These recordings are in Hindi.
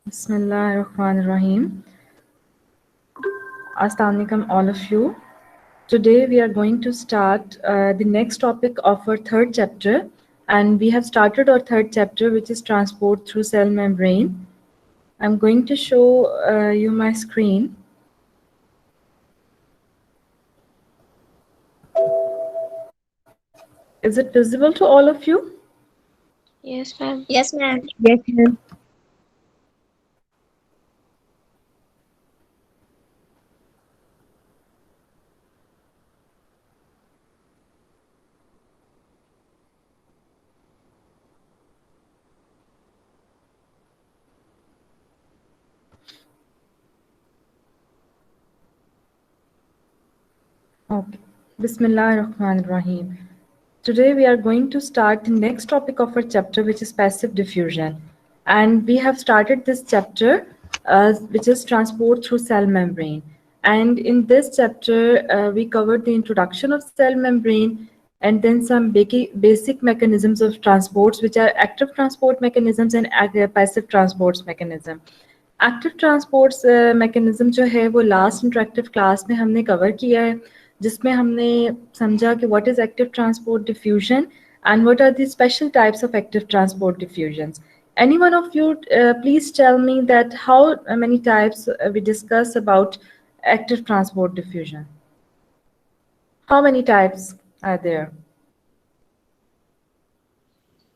Bismillahirrahmanirrahim. Assalamu alaikum all of you. Today we are going to start the next topic of our third chapter, and we have started our third chapter, which is transport through cell membrane. I'm going to show you my screen. Is it visible to all of you? Yes, ma'am. Yes, ma'am. Yes, ma'am. Okay. Bismillahirrahmanirrahim. Today we are going to start the next topic of our chapter, which is passive diffusion. And we have started this chapter, which is transport through cell membrane. And in this chapter, we covered the introduction of cell membrane and then some basic mechanisms of transports, which are active transport mechanisms and passive transports mechanism. Active transports mechanism जो है वो लास्ट इंटरेक्टिव क्लास में हमने कवर किया है, जिसमें हमने समझा कि what is active transport diffusion and what are the special types of active transport diffusions. Any one of you please tell me that how many types we discuss about active transport diffusion. How many types are there?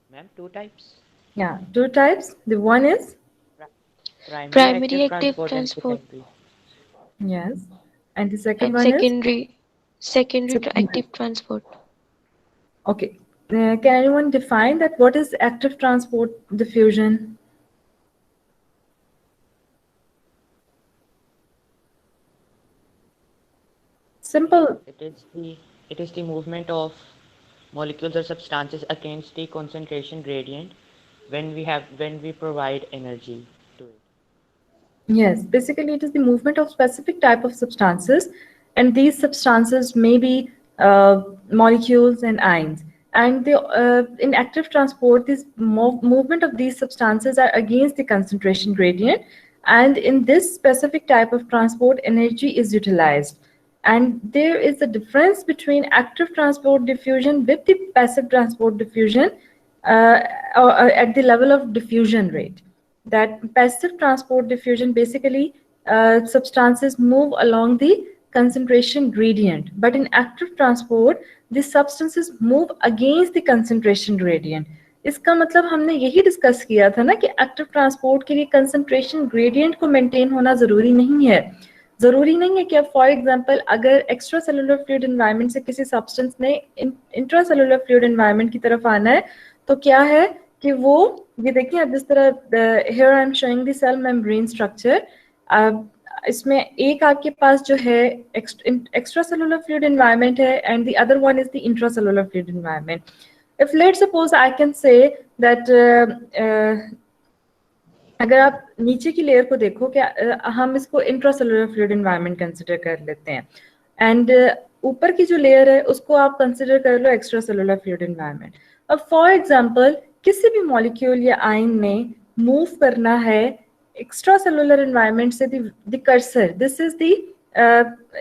Ma'am, two types. Yeah, two types. The one is Primary active transport and secondary. yes, and the second and one is secondary to Secondary. active transport. Okay. Can anyone define that? What is active transport diffusion? Simple. It is the movement of molecules or substances against the concentration gradient when we provide energy to it. Yes, basically it is the movement of specific type of substances, and these substances may be molecules and ions. And in active transport, this movement of these substances are against the concentration gradient, and in this specific type of transport, energy is utilized. And there is a difference between active transport diffusion with the passive transport diffusion at the level of diffusion rate. That passive transport diffusion, basically substances move along the concentration gradient, but in active transport the substances move against the concentration gradient. इसका मतलब हमने यही डिस्कस किया था ना कि एक्टिव ट्रांसपोर्ट के लिए कंसंट्रेशन ग्रेडियंट को मेंटेन होना जरूरी नहीं है. जरूरी नहीं है कि अब फॉर एग्जांपल अगर एक्स्ट्रा सेलुलर फ्लूइड एनवायरनमेंट से किसी सब्सटेंस ने इंट्रा सेलुलर फ्लूइड एनवायरनमेंट की तरफ आना है, तो क्या है कि वो ये देखिए अब जिस तरह here I am showing the cell membrane structure. इसमें एक आपके पास जो है एक्स्ट्रा सेलुलर फ्लूइड एनवायरनमेंट है and the other one is the intracellular fluid environment. If let's suppose I can say that अगर आप नीचे की लेयर को देखो क्या हम इसको इंट्रासेलुलर फ्लूइड एनवायरनमेंट कंसिडर कर लेते हैं, एंड ऊपर की जो लेयर है उसको आप कंसिडर कर लो एक्स्ट्रा सेलुलर फ्लूइड एनवायरनमेंट. अब फॉर एग्जांपल किसी भी मॉलिक्यूल या आयन ने मूव करना है एक्स्ट्रा सेलुलर एनवायरनमेंट से the cursor, this is the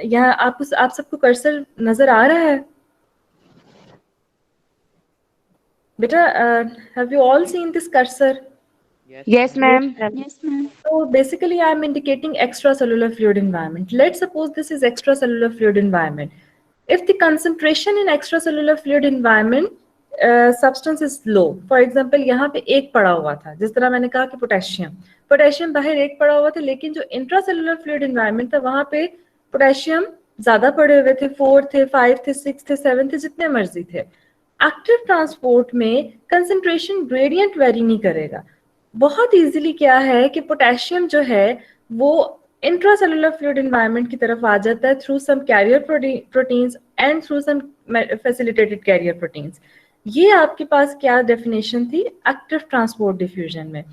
यहाँ आप सबको कर्सर नजर आ रहा है बेटा? Have you all seen this cursor? Yes, ma'am. Yes, ma'am. So basically I am indicating extracellular fluid environment. Let's suppose this is extracellular fluid environment. If the concentration in extracellular fluid environment substance is low, for example यहाँ पे एक पड़ा हुआ था, जिस तरह मैंने कहा कि पोटेशियम बाहर एक पड़ा हुआ था, लेकिन जो इंट्रासेलुलर फ्लूइड एनवायरनमेंट था वहाँ पे पोटेशियम ज्यादा पड़े हुए थे, 4 थे, 5 थे, 6 थे, 7 थे, जितने मर्जी थे. एक्टिव ट्रांसपोर्ट में कंसंट्रेशन ग्रेडियंट वेरी नहीं करेगा. बहुत इजीली क्या है कि पोटेशियम जो है वो इंट्रासेलुलर फ्लूइड एनवायरनमेंट की तरफ आ जाता है through some carrier proteins and through some facilitated carrier proteins. ये आपके पास क्या डेफिनेशन थी एक्टिव ट्रांसपोर्ट डिफ्यूजन में,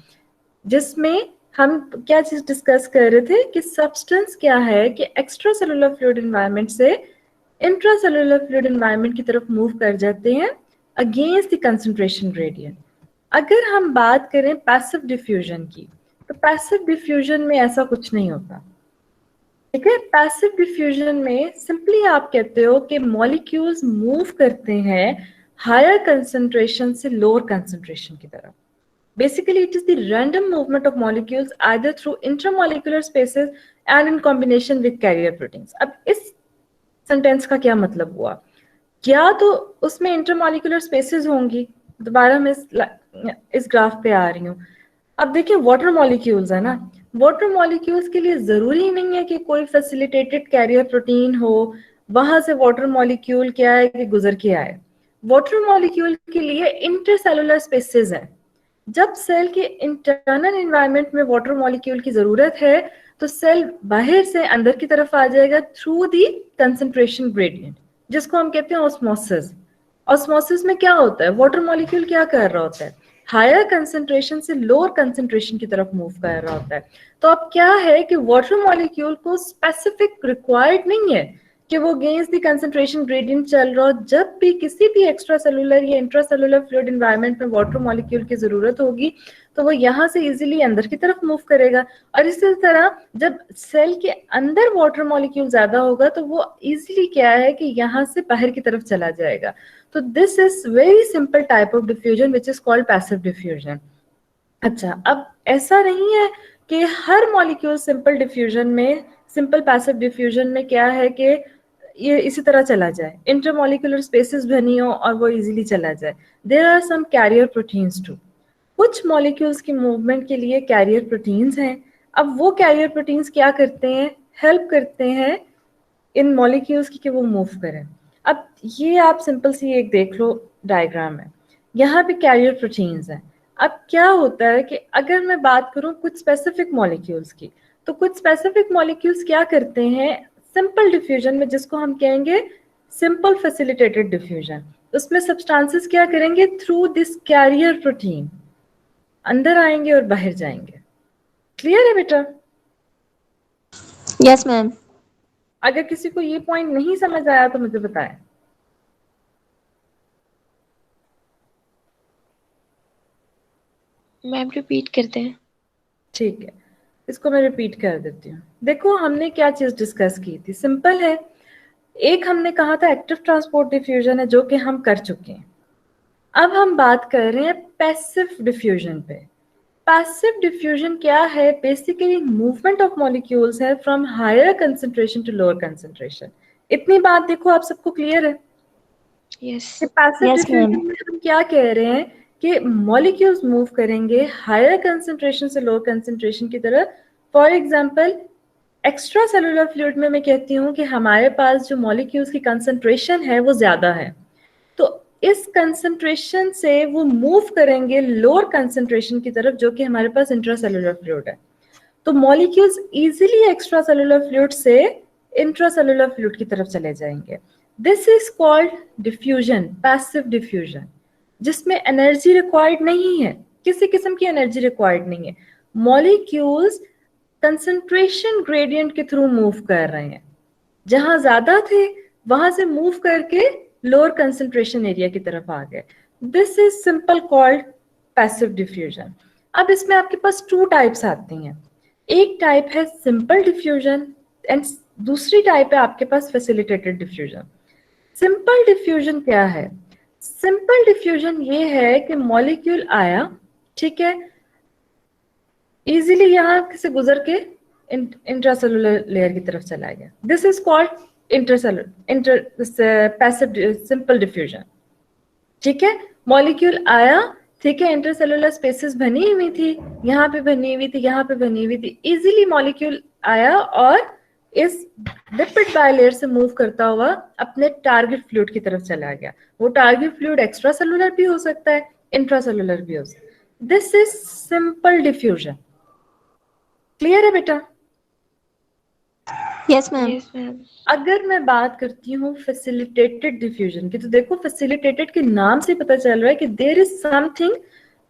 जिसमें हम क्या चीज डिस्कस कर रहे थे कि सब्सटेंस क्या है कि एक्स्ट्रा सेलुलर फ्लूइड एनवायरनमेंट से इंट्रासेलुलर फ्लूइड एनवायरनमेंट की तरफ मूव कर जाते हैं अगेंस्ट द कंसंट्रेशन ग्रेडियंट. अगर हम बात करें पैसिव डिफ्यूजन की, तो पैसिव डिफ्यूजन में ऐसा कुछ नहीं होता, ठीक है। पैसिव डिफ्यूजन में सिंपली आप कहते हो कि मॉलिक्यूल्स मूव करते हैं हायर कंसंट्रेशन से लोअर कंसंट्रेशन की तरफ। Basically, it is the random movement of molecules either through intramolecular spaces and in combination with carrier proteins. अब इस सेंटेंस का क्या मतलब हुआ? क्या तो उसमें इंटरमॉलिक्यूलर स्पेसेस होंगी, दोबारा मैं इस ग्राफ पे आ रही हूँ। अब देखिए वाटर मॉलिक्यूल्स है ना, वाटर मॉलिक्यूल्स के लिए जरूरी नहीं है कि कोई फैसिलिटेटेड कैरियर प्रोटीन हो, वहां से वाटर मॉलिक्यूल क्या है कि गुजर के आए। वाटर मॉलिक्यूल के लिए इंटरसेलुलर स्पेसेस है। जब सेल के इंटरनल एनवायरनमेंट में वाटर मॉलिक्यूल की जरूरत है तो सेल बाहर से अंदर की तरफ आ जाएगा थ्रू दी कंसंट्रेशन ग्रेडियंट, जिसको हम कहते हैं ऑस्मोसिस। ऑस्मोसिस में क्या होता है, वाटर मॉलिक्यूल क्या कर रहा होता है, हायर कंसंट्रेशन से लोअर कंसंट्रेशन की तरफ मूव कर रहा होता है। तो अब क्या है कि वाटर मॉलिक्यूल को स्पेसिफिक रिक्वायर्ड नहीं है कि वो अगेंस्ट द कंसंट्रेशन ग्रेडियंट चल रहा हो। जब भी किसी भी एक्स्ट्रा सेलुलर या इंट्रासेलुलर फ्लूइड एनवायरनमेंट में वाटर मॉलिक्यूल की जरूरत होगी तो वो यहाँ से इजीली अंदर की तरफ मूव करेगा, और इसी तरह जब सेल के अंदर वाटर मॉलिक्यूल ज्यादा होगा तो वो इजीली क्या है कि यहाँ से बाहर की तरफ चला जाएगा। तो this is very simple type of diffusion which is called passive diffusion. अच्छा, अब ऐसा नहीं है कि हर मॉलिक्यूल सिंपल डिफ्यूजन में, सिंपल पैसिव डिफ्यूजन में क्या है कि ये इसी तरह चला जाए, इंटरमॉलिक्यूलर स्पेसेस बनी हो और वो इजीली चला जाए। There are some carrier proteins too. कुछ मॉलिक्यूल्स की मूवमेंट के लिए कैरियर प्रोटीन्स हैं। अब वो कैरियर प्रोटीन्स क्या करते हैं, हेल्प करते हैं इन मॉलिक्यूल्स की कि वो मूव करें। अब ये आप सिंपल सी एक देख लो डायग्राम में, यहाँ पे कैरियर प्रोटीन्स हैं। अब क्या होता है कि अगर मैं बात करूं कुछ स्पेसिफिक मॉलिक्यूल्स की, तो कुछ स्पेसिफिक मॉलिक्यूल्स क्या करते हैं सिंपल डिफ्यूजन में, जिसको हम कहेंगे सिंपल फैसिलिटेटेड डिफ्यूजन, उसमें सब्सटेंसेस क्या करेंगे थ्रू दिस कैरियर प्रोटीन अंदर आएंगे और बाहर जाएंगे। क्लियर है बेटा? Yes ma'am. अगर किसी को ये पॉइंट नहीं समझ आया तो मुझे बताएं। मैम रिपीट करते हैं। ठीक है, इसको मैं रिपीट कर देती हूँ। देखो हमने क्या चीज डिस्कस की थी, सिंपल है। एक हमने कहा था एक्टिव ट्रांसपोर्ट डिफ्यूजन है, जो कि हम कर चुके हैं। अब हम बात कर रहे हैं पैसिव डिफ्यूजन पे। पैसिव डिफ्यूजन क्या है, बेसिकली मूवमेंट ऑफ मॉलिक्यूल्स है from higher concentration to lower concentration. इतनी बात देखो आप सबको क्लियर है? Yes passive Yes, diffusion ma'am. में हम क्या कह रहे हैं कि मॉलिक्यूल्स मूव करेंगे हायर कंसंट्रेशन से लोअर कंसंट्रेशन की तरफ। For example extracellular fluid में मैं कहती हूँ कि हमारे पास जो मॉलिक्यूल्स की कंसंट्रेशन है वो ज्यादा है, तो इस कंसंट्रेशन से वो मूव करेंगे लोअर कंसंट्रेशन की तरफ, जो कि हमारे पास इंट्रासेलुलर फ्लूइड है। तो molecules easily extra cellular fluid से इंट्रासेलुलर फ्लूइड की तरफ चले जाएंगे। This is called diffusion, passive diffusion, जिसमें एनर्जी रिक्वायर्ड नहीं है, किसी किस्म की एनर्जी रिक्वायर्ड नहीं है। मॉलिक्यूल्स कंसंट्रेशन ग्रेडियंट के थ्रू मूव कर रहे हैं, जहां ज्यादा थे वहां से मूव करके लोअर कंसंट्रेशन एरिया की तरफ आ गए। This is simple called passive diffusion. अब इसमें आपके पास टू टाइप्स आती हैं, एक टाइप है सिंपल डिफ्यूजन एंड दूसरी टाइप है आपके पास फैसिलिटेटेड डिफ्यूजन। सिंपल डिफ्यूजन क्या है? सिंपल डिफ्यूजन ये है कि मॉलिक्यूल आया, ठीक है, इजीली यहाँ से गुजर के इंट्रासेलुलर लेयर की तरफ चला गया। This is called passive simple diffusion. ठीक है, मॉलिक्यूल आया, ठीक है, इंटरसेलुलर स्पेसेस बनी हुई थी, यहाँ पे बनी हुई थी, यहाँ पे बनी हुई थी, इजीली मॉलिक्यूल आया और इस लिपिड बायलेयर से मूव करता हुआ अपने टारगेट फ्लूइड की तरफ चला गया। वो टारगेट फ्लूइड एक्स्ट्रा सेलुलर भी हो सकता है, इंट्रासेलुलर भी हो सकता है। This is simple diffusion. Clear है बेटा? Yes ma'am. Yes ma'am. अगर मैं बात करती हूँ फैसिलिटेटेड डिफ्यूजन की, तो देखो फैसिलिटेटेड के नाम से पता चल रहा है कि there is something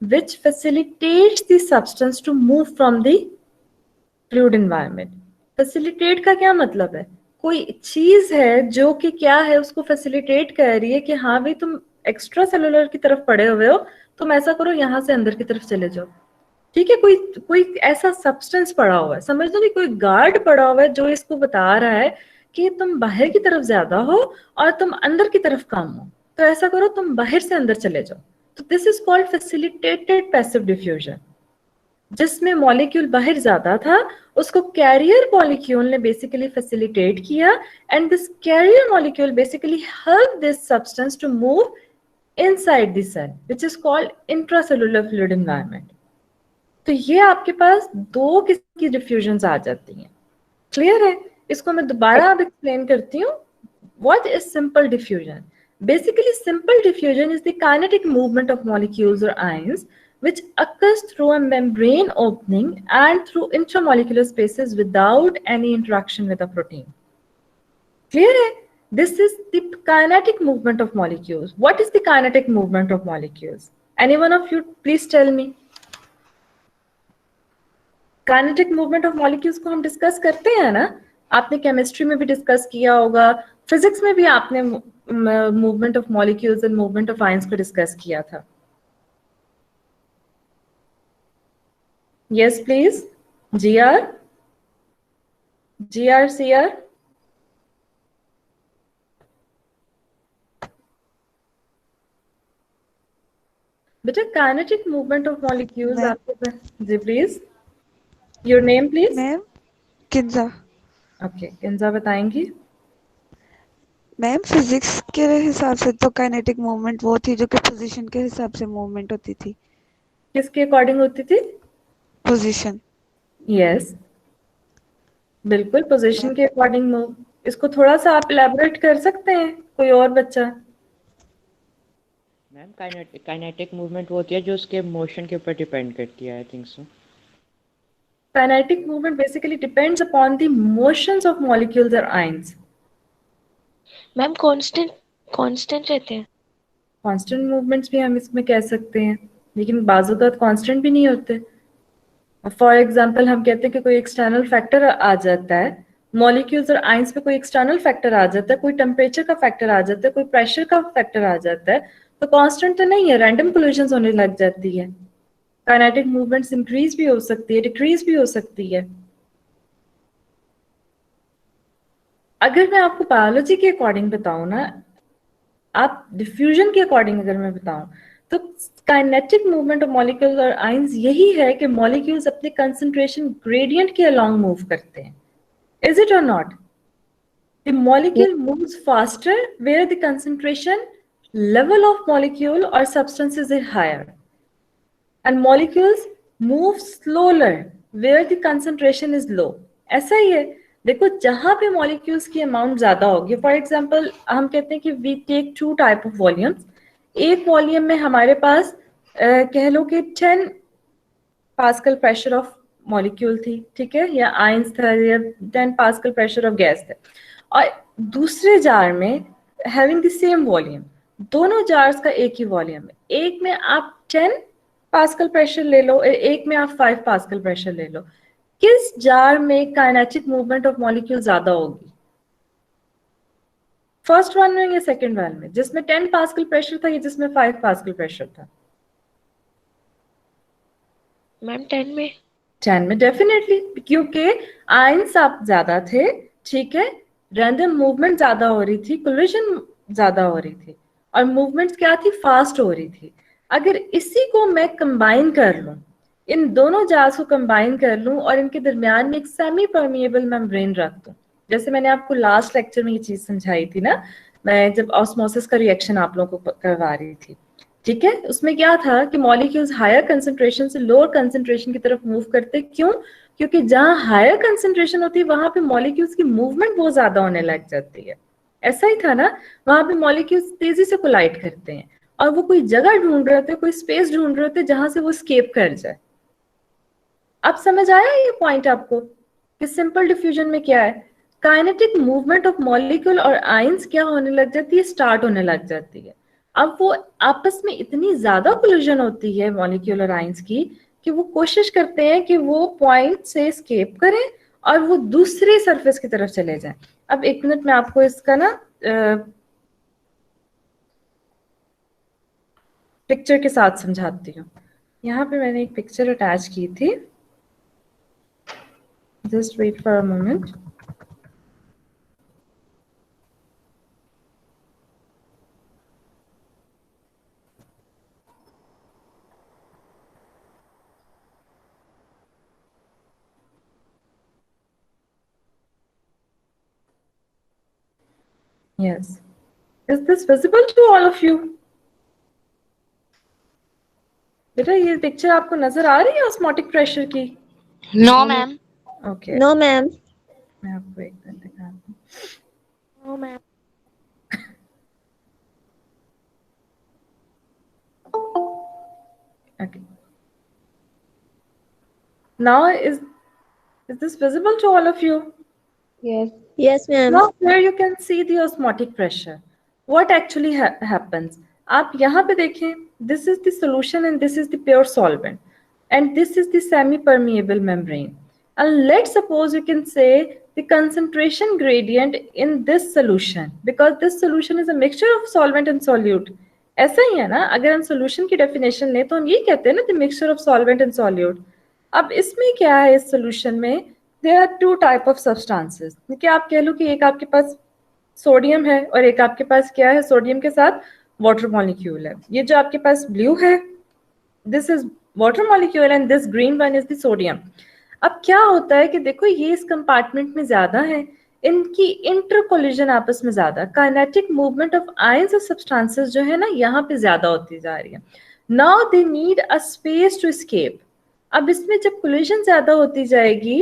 which facilitates the substance to move from the fluid environment. Facilitate का क्या मतलब है? कोई चीज है जो कि क्या है, उसको फैसिलिटेट कर रही है कि हाँ भाई तुम एक्स्ट्रा सेलुलर की तरफ पड़े हुए हो, तुम ऐसा करो यहाँ से अंदर की तरफ चले जाओ। ठीक है, कोई कोई ऐसा सब्सटेंस पड़ा हुआ है, समझ लो कि कोई गार्ड पड़ा हुआ है जो इसको बता रहा है कि तुम बाहर की तरफ ज्यादा हो और तुम अंदर की तरफ कम हो, तो ऐसा करो तुम बाहर से अंदर चले जाओ। तो this is called facilitated passive diffusion. जिसमें मॉलिक्यूल बाहर ज्यादा था उसको कैरियर मॉलिक्यूल ने बेसिकली फैसिलिटेट किया, and this carrier molecule basically help this substance to move inside the cell, which is called intracellular fluid environment. तो ये आपके पास दो किस्म की डिफ्यूजन्स आ जाती हैं। क्लियर है? इसको मैं दोबारा अब एक्सप्लेन करती हूँ। What is simple diffusion? Basically, simple diffusion is the kinetic movement of molecules or ions which occurs through a membrane opening and through intramolecular spaces without any interaction with a protein. Clear hai? This is the kinetic movement of molecules. What is the kinetic movement of molecules? Any one of you, please tell me. Kinetic movement of molecules को हम डिस्कस करते हैं ना, आपने केमिस्ट्री में भी डिस्कस किया होगा, फिजिक्स में भी आपने movement of molecules and movement of ions को डिस्कस किया था। Yes please, GR, GR, CR. बेटा काइनेटिक मूवमेंट ऑफ मॉलिक्यूल्स आपके, जी please, your name please. Ma'am Kinza. Okay, Kinza बताएंगी। मैम फिजिक्स के हिसाब से तो काइनेटिक मूवमेंट वो थी जो कि पोजीशन के हिसाब से मूवमेंट होती थी। किसके अकॉर्डिंग होती थी? पोजीशन। यस, बिल्कुल पोजीशन के अकॉर्डिंग मूव। इसको थोड़ा सा आप इलैबोरेट कर सकते हैं, कोई और बच्चा? मैम काइनेटिक मूवमेंट वो होती है जो उसके मोशन के ऊपर डिपेंड करती है, I think so. Kinetic movement basically depends upon the motions of molecules or ions. Ma'am constant रहते हैं। कांस्टेंट मूवमेंट्स भी हम इसमें कह सकते हैं, लेकिन बाज़-औक़ात कांस्टेंट भी नहीं होते। फॉर एग्जांपल हम कहते हैं कि कोई एक्सटर्नल फैक्टर आ जाता है, मॉलिक्यूल्स और आयंस पे कोई एक्सटर्नल फैक्टर आ जाता है, कोई टेम्परेचर का फैक्टर आ जाता है, कोई प्रेशर का फैक्टर आ जाता है, तो कांस्टेंट तो नहीं है, रैंडम कोलिजन्स होने लग जाती है। काइनेटिक मूवमेंट्स इंक्रीज भी हो सकती है, डिक्रीज भी हो सकती है। अगर मैं आपको बायोलॉजी के अकॉर्डिंग बताऊं ना, आप डिफ्यूजन के अकॉर्डिंग अगर मैं बताऊं, तो काइनेटिक मूवमेंट ऑफ मॉलिक्यूल्स और आयंस यही है कि मॉलिक्यूल्स अपने कंसंट्रेशन ग्रेडियंट के अलोंग मूव करते हैं। Is it or not? The molecule moves faster where the concentration level of molecule or substances is higher, and molecules move slower where the concentration is low. ऐसा ही है, देखो जहां पे मॉलिक्यूल्स की अमाउंट ज्यादा होगी, फॉर एग्जांपल हम कहते हैं कि we take two type of volumes. एक वॉल्यूम में हमारे पास कह लो कि 10 पास्कल प्रेशर ऑफ मॉलिक्यूल थी, ठीक है, या आयंस था, या 10 पास्कल प्रेशर ऑफ गैस थे, और दूसरे जार में हैविंग द सेम वॉल्यूम, दोनों जार्स का एक ही वॉल्यूम है, एक में आप 10 पास्कल प्रेशर ले लो, एक में आप 5 पास्कल प्रेशर ले लो, किस जार में काइनेटिक मूवमेंट ऑफ मॉलिक्यूल ज्यादा होगी? फर्स्ट वन में या सेकंड वन में, जिसमें 10 पास्कल प्रेशर था या जिसमें 5 पास्कल प्रेशर था? मैम 10 में। 10 में डेफिनेटली, क्योंकि आयंस आप ज्यादा थे, ठीक है, रैंडम मूवमेंट ज्यादा हो रही थी, कोलिजन ज्यादा हो रही थी, और मूवमेंट्स क्या थी? फास्ट हो रही थी। अगर इसी को मैं कंबाइन कर लूं, इन दोनों जार्स को कंबाइन कर लूं और इनके दरमियान में एक सेमी परमिएबल मेम्ब्रेन रख दूं, जैसे मैंने आपको लास्ट लेक्चर में ये चीज समझाई थी ना, मैं जब ऑस्मोसिस का रिएक्शन आप लोगों को करवा रही थी, ठीक है, उसमें क्या था कि मॉलिक्यूल्स हायर कंसंट्रेशन से लोअर कंसंट्रेशन की तरफ मूव करते, क्यों? क्योंकि जहां हायर कंसंट्रेशन होती है वहां पे मॉलिक्यूल्स की मूवमेंट बहुत ज्यादा होने लग जाती है। ऐसा ही था ना, वहां पे मॉलिक्यूल्स तेजी से कोलाइड करते हैं और वो कोई जगह ढूंढ रहे थे, कोई स्पेस ढूंढ रहे थे जहां से वो स्केप कर जाए। अब समझ आया ये पॉइंट आपको कि सिंपल डिफ्यूजन में क्या है? काइनेटिक मूवमेंट ऑफ मॉलिक्यूल और आयंस क्या होने लग जाती है? स्टार्ट होने लग जाती है। अब वो आपस में इतनी ज्यादा कोलिजन होती है मॉलिक्यूल और आयंस की कि वो कोशिश करते हैं कि वो पॉइंट से स्केप करें और वो दूसरी सरफेस की तरफ चले जाएं। अब एक मिनट में आपको इसका ना पिक्चर के साथ समझाती हूँ। यहाँ पे मैंने एक पिक्चर अटैच की थी, just wait for a moment. Yes. Is this visible to all of you? बेटा ये पिक्चर आपको नजर आ रही है ऑस्मोटिक प्रेशर की? No ma'am. Okay, no ma'am. मैं आपको एक मिनट दिखाती हूँ। No ma'am. Okay. Now is this visible to all of you? Yes. Yes, ma'am. Now here you can see the osmotic pressure. What actually happens? आप यहाँ पे देखें, this is the solution and this is the pure solvent, and this is the semi-permeable membrane. And let's suppose you can say the concentration gradient in this solution, because this solution is a mixture of solvent and solute. ऐसा ही है ना, अगर हम solution की definition लें तो हम ये कहते हैं ना, the mixture of solvent and solute. अब इसमें क्या है, इस solution में there are two type of substances. कि आप कह लो कि एक आपके पास सोडियम है और एक आपके पास क्या है, सोडियम के साथ वाटर मॉलिक्यूल है. ये जो आपके पास ब्लू है, this is water molecule and this green one is the sodium. अब क्या होता है कि देखो ये इस कंपार्टमेंट में ज्यादा है, इनकी इंटर कोलिजन आपस में ज्यादा, काइनेटिक मूवमेंट ऑफ आयंस और सब्सटेंसेस जो है ना यहाँ पे ज्यादा होती जा रही है. Now they need a space to escape. अब इसमें जब कोलिजन ज्यादा होती जाएगी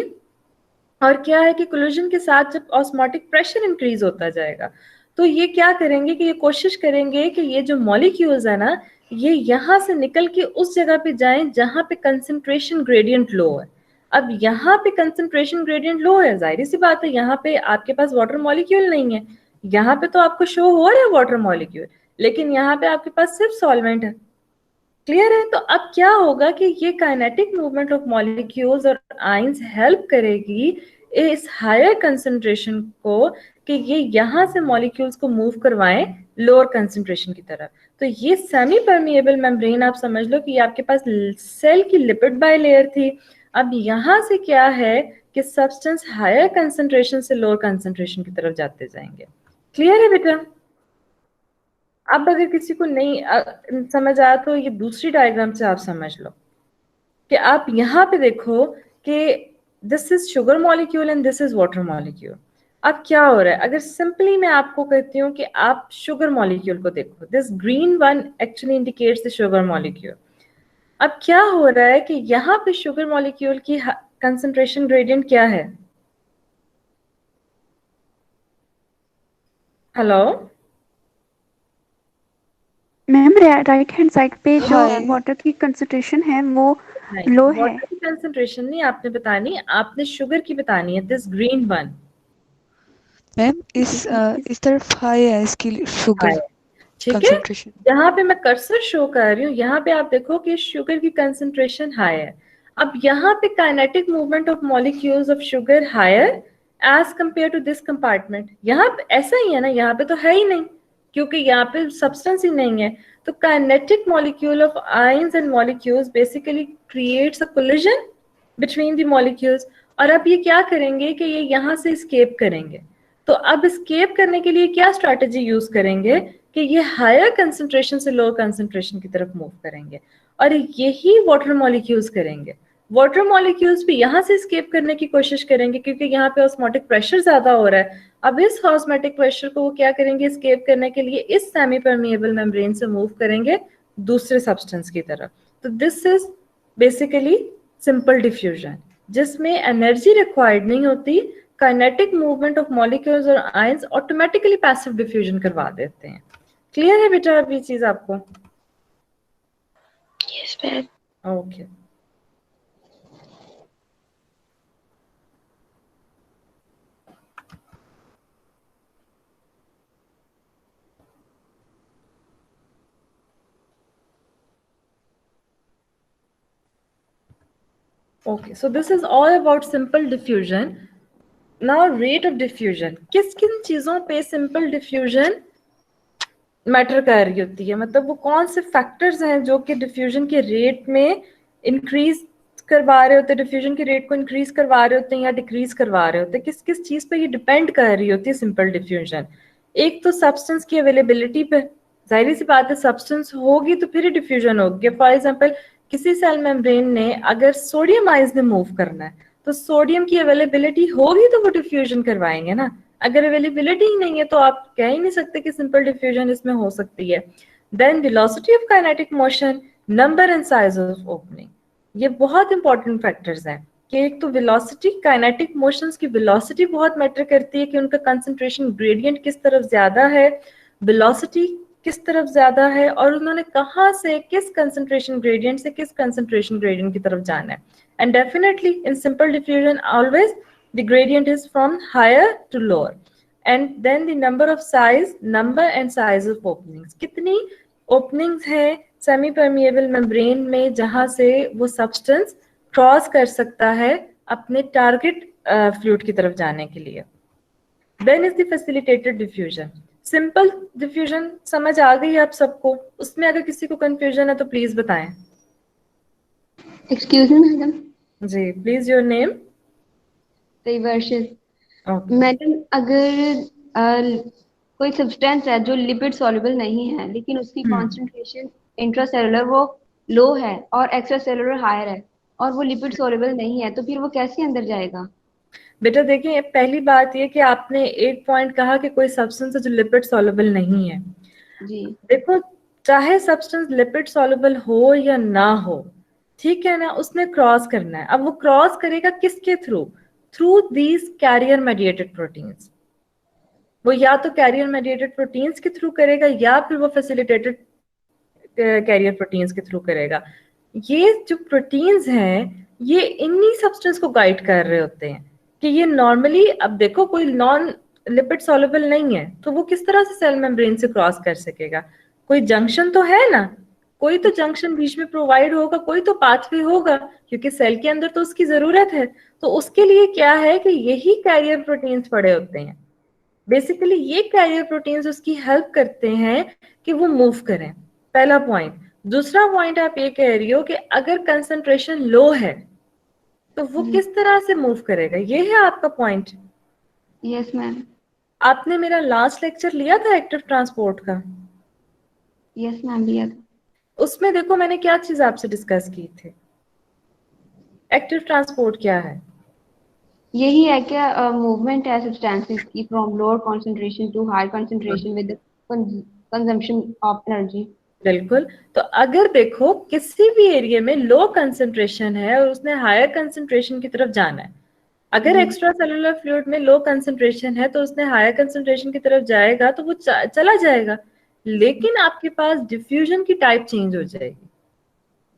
और क्या है कि कोलिजन के साथ जब ऑस्मोटिक प्रेशर इंक्रीज होता जाएगा तो ये क्या करेंगे कि ये कोशिश करेंगे कि ये जो मॉलिक्यूल्स है ना ये यहाँ से निकल के उस जगह पे जाएं जहाँ पे कंसंट्रेशन ग्रेडियंट लो है. अब यहाँ पे कंसंट्रेशन ग्रेडियंट लो है, जाहिर सी बात है यहाँ पे आपके पास वाटर मॉलिक्यूल नहीं है, यहाँ पे तो आपको शो हो रहा है वाटर मॉलिक्यूल, लेकिन यहाँ पे आपके पास सिर्फ सॉल्वेंट है. क्लियर है? तो अब क्या होगा कि ये काइनेटिक मूवमेंट ऑफ मॉलिक्यूल्स और आयंस हेल्प करेगी इस हायर कंसंट्रेशन को कि ये यहाँ से मॉलिक्यूल्स को मूव करवाएं लोअर कंसंट्रेशन की तरफ. तो ये सेमी परमिएबल मेम्ब्रेन आप समझ लो कि ये आपके पास सेल की लिपिड बाइलेयर थी. अब यहाँ से क्या है कि सब्सटेंस हायर कंसंट्रेशन से लोअर कंसंट्रेशन की तरफ जाते जाएंगे. क्लियर है बेटा? अब अगर किसी को नहीं समझ आया तो ये दूसरी डायग्राम से आप समझ लो कि आप यहाँ पे देखो कि this is sugar molecule and this is water molecule. अब क्या हो रहा है, अगर सिंपली मैं आपको कहती हूँ कि आप शुगर मॉलिक्यूल को देखो, this green one actually indicates the sugar molecule. अब क्या हो रहा है कि यहाँ पे शुगर मॉलिक्यूल की कंसंट्रेशन ग्रेडियंट क्या है? Hello ma'am, right hand side पे जो हाँ। वाटर की कंसंट्रेशन है वो लो है. वाटर की कंसंट्रेशन नहीं आपने बतानी, आपने शुगर की बतानी है, दिस ग्रीन वन. मैम इस तरफ हाई है इसकी शुगर ठीक है, कंसंट्रेशन. जहाँ पे मैं कर्सर शो कर रही हूँ यहाँ पे आप देखो कि शुगर की कंसंट्रेशन हाई है. अब यहाँ पे kinetic movement of molecules of sugar higher as compare to this compartment. यहाँ पे ऐसा ही है ना, यहाँ पे तो है ही नहीं क्योंकि यहाँ पे सब्सटेंस ही नहीं है. तो kinetic molecule of ions and molecules basically creates a collision between the molecules. और अब ये क्या करेंगे कि ये यहाँ से स्केप करेंगे. तो अब स्केप करने के लिए क्या स्ट्रैटेजी यूज करेंगे कि ये हायर कंसंट्रेशन से लोअर कंसंट्रेशन की तरफ मूव करेंगे, और यही वाटर मॉलिक्यूल्स करेंगे. वाटर मॉलिक्यूल्स भी यहाँ से स्केप करने की कोशिश करेंगे क्योंकि यहाँ पे ऑस्मोटिक प्रेशर ज्यादा हो रहा है. अब इस ऑस्मोटिक प्रेशर को वो क्या करेंगे, स्केप करने के लिए इस सेमी परमिएबल मेम्ब्रेन से मूव करेंगे दूसरे सब्सटेंस की तरफ. तो this is basically simple diffusion जिसमें एनर्जी रिक्वायर्ड नहीं होती. काइनेटिक मूवमेंट ऑफ मॉलिक्यूल्स और आयंस ऑटोमेटिकली पैसिव डिफ्यूजन करवा देते हैं. क्लियर है बेटा अब ये चीज आपको? Yes ma'am. Okay. Okay, so this is all about simple diffusion. Now rate of diffusion. किस किन चीजों पे simple diffusion मैटर कर रही होती है, मतलब वो कौन से फैक्टर्स हैं जो कि डिफ्यूजन के रेट में इंक्रीज करवा रहे होते हैं, डिफ्यूजन के रेट को इंक्रीज करवा रहे होते हैं या डिक्रीज करवा रहे होते हैं, किस किस चीज पे ये डिपेंड कर रही होती है सिंपल डिफ्यूजन। एक तो सब्सटेंस की अवेलेबिलिटी पे, जाहिर सी बात है सब्सटेंस होगी तो फिर ही डिफ्यूजन होगी। फॉर एग्जाम्पल किसी सेल मेम्ब्रेन ने अगर सोडियम आइंस ने मूव करना है तो सोडियम की अवेलेबिलिटी होगी तो वो डिफ्यूजन करवाएंगे ना, अगर अवेलेबिलिटी ही नहीं है तो आप कह ही नहीं सकते कि सिंपल डिफ्यूजन इसमें हो सकती है। Then velocity of kinetic motion, number and size of opening, ये बहुत इंपॉर्टेंट फैक्टर्स हैं कि एक तो वेलोसिटी, काइनेटिक मोशंस की वेलोसिटी बहुत मैटर करती है कि उनका कंसंट्रेशन ग्रेडियंट किस तरफ ज्यादा है, वेलोसिटी किस तरफ ज्यादा है और उन्होंने कहाँ से किस कंसंट्रेशन ग्रेडियंट से किस कंसंट्रेशन ग्रेडियंट की तरफ जाना है। And definitely in simple diffusion always the gradient is from higher to lower, and then the number of size of openings, कितनी openings है सेमी परमिएबल मेम्ब्रेन में जहां से वो सब्सटेंस क्रॉस कर सकता है अपने टारगेट फ्लूइड की तरफ जाने के लिए। Then is the facilitated diffusion. Simple diffusion समझ आ गई आप सबको, उसमें अगर किसी को कंफ्यूजन है तो प्लीज बताएं। Excuse me madam. जी प्लीज, योर नेम। रिवर्सेस। मैडम अगर कोई सब्सटेंस है जो लिपिड सॉल्युबल नहीं है लेकिन उसकी कॉन्सेंट्रेशन इंट्रासेलुलर वो लो है और एक्स्ट्रा सेलुलर हायर है और वो लिपिड सॉल्युबल नहीं है, तो फिर वो कैसे अंदर जाएगा? बेटा देखिए, पहली बात ये कि आपने एक पॉइंट कहा कि कोई सब्सटेंस है जो लिपिड सॉल्युबल नहीं है। जी देखो, चाहे सब्सटेंस लिपिड सॉल्युबल हो या ना हो, ठीक है ना, उसने क्रॉस करना है। अब वो क्रॉस करेगा किसके through? Through these carrier mediated proteins. वो या तो कैरियर मेडिएटेड प्रोटीन्स के थ्रू करेगा या फिर वो फैसिलिटेटेड कैरियर प्रोटीन्स के थ्रू करेगा। ये जो प्रोटीन्स हैं ये इन्हीं सब्सटेंस को गाइड कर रहे होते हैं कि ये नॉर्मली, अब देखो कोई नॉन लिपिड सॉल्युबल नहीं है तो वो किस तरह से सेल मेम्ब्रेन से क्रॉस कर सकेगा? कोई जंक्शन तो है ना, कोई तो जंक्शन बीच में प्रोवाइड होगा, कोई तो पाथवे होगा, क्योंकि सेल के अंदर तो उसकी जरूरत है। तो उसके लिए क्या है कि यही कैरियर प्रोटीन्स पड़े होते हैं। बेसिकली ये कैरियर प्रोटीन्स उसकी हेल्प करते हैं कि वो मूव करें, पहला पॉइंट। दूसरा पॉइंट आप ये कह रही हो कि अगर कंसंट्रेशन लो है तो वो किस तरह से मूव करेगा, ये है आपका पॉइंट। Yes ma'am. आपने मेरा लास्ट लेक्चर लिया था एक्टिव ट्रांसपोर्ट का? यस मैम लिया था। उसमें देखो मैंने क्या चीज आपसे डिस्कस की थी। एक्टिव ट्रांसपोर्ट क्या है? यही है क्या मूवमेंट है सब्सटेंसेस की from lower concentration to high concentration with consumption of energy. बिल्कुल। तो अगर देखो किसी भी एरिया में लो कंसंट्रेशन है और उसने हायर कंसंट्रेशन की तरफ जाना है, अगर एक्स्ट्रा सेलुलर फ्लूइड में लो कंसंट्रेशन है तो उसने हायर कंसंट्रेशन की तरफ जाएगा तो वो चला जाएगा, लेकिन आपके पास डिफ्यूजन की टाइप चेंज हो जाएगी,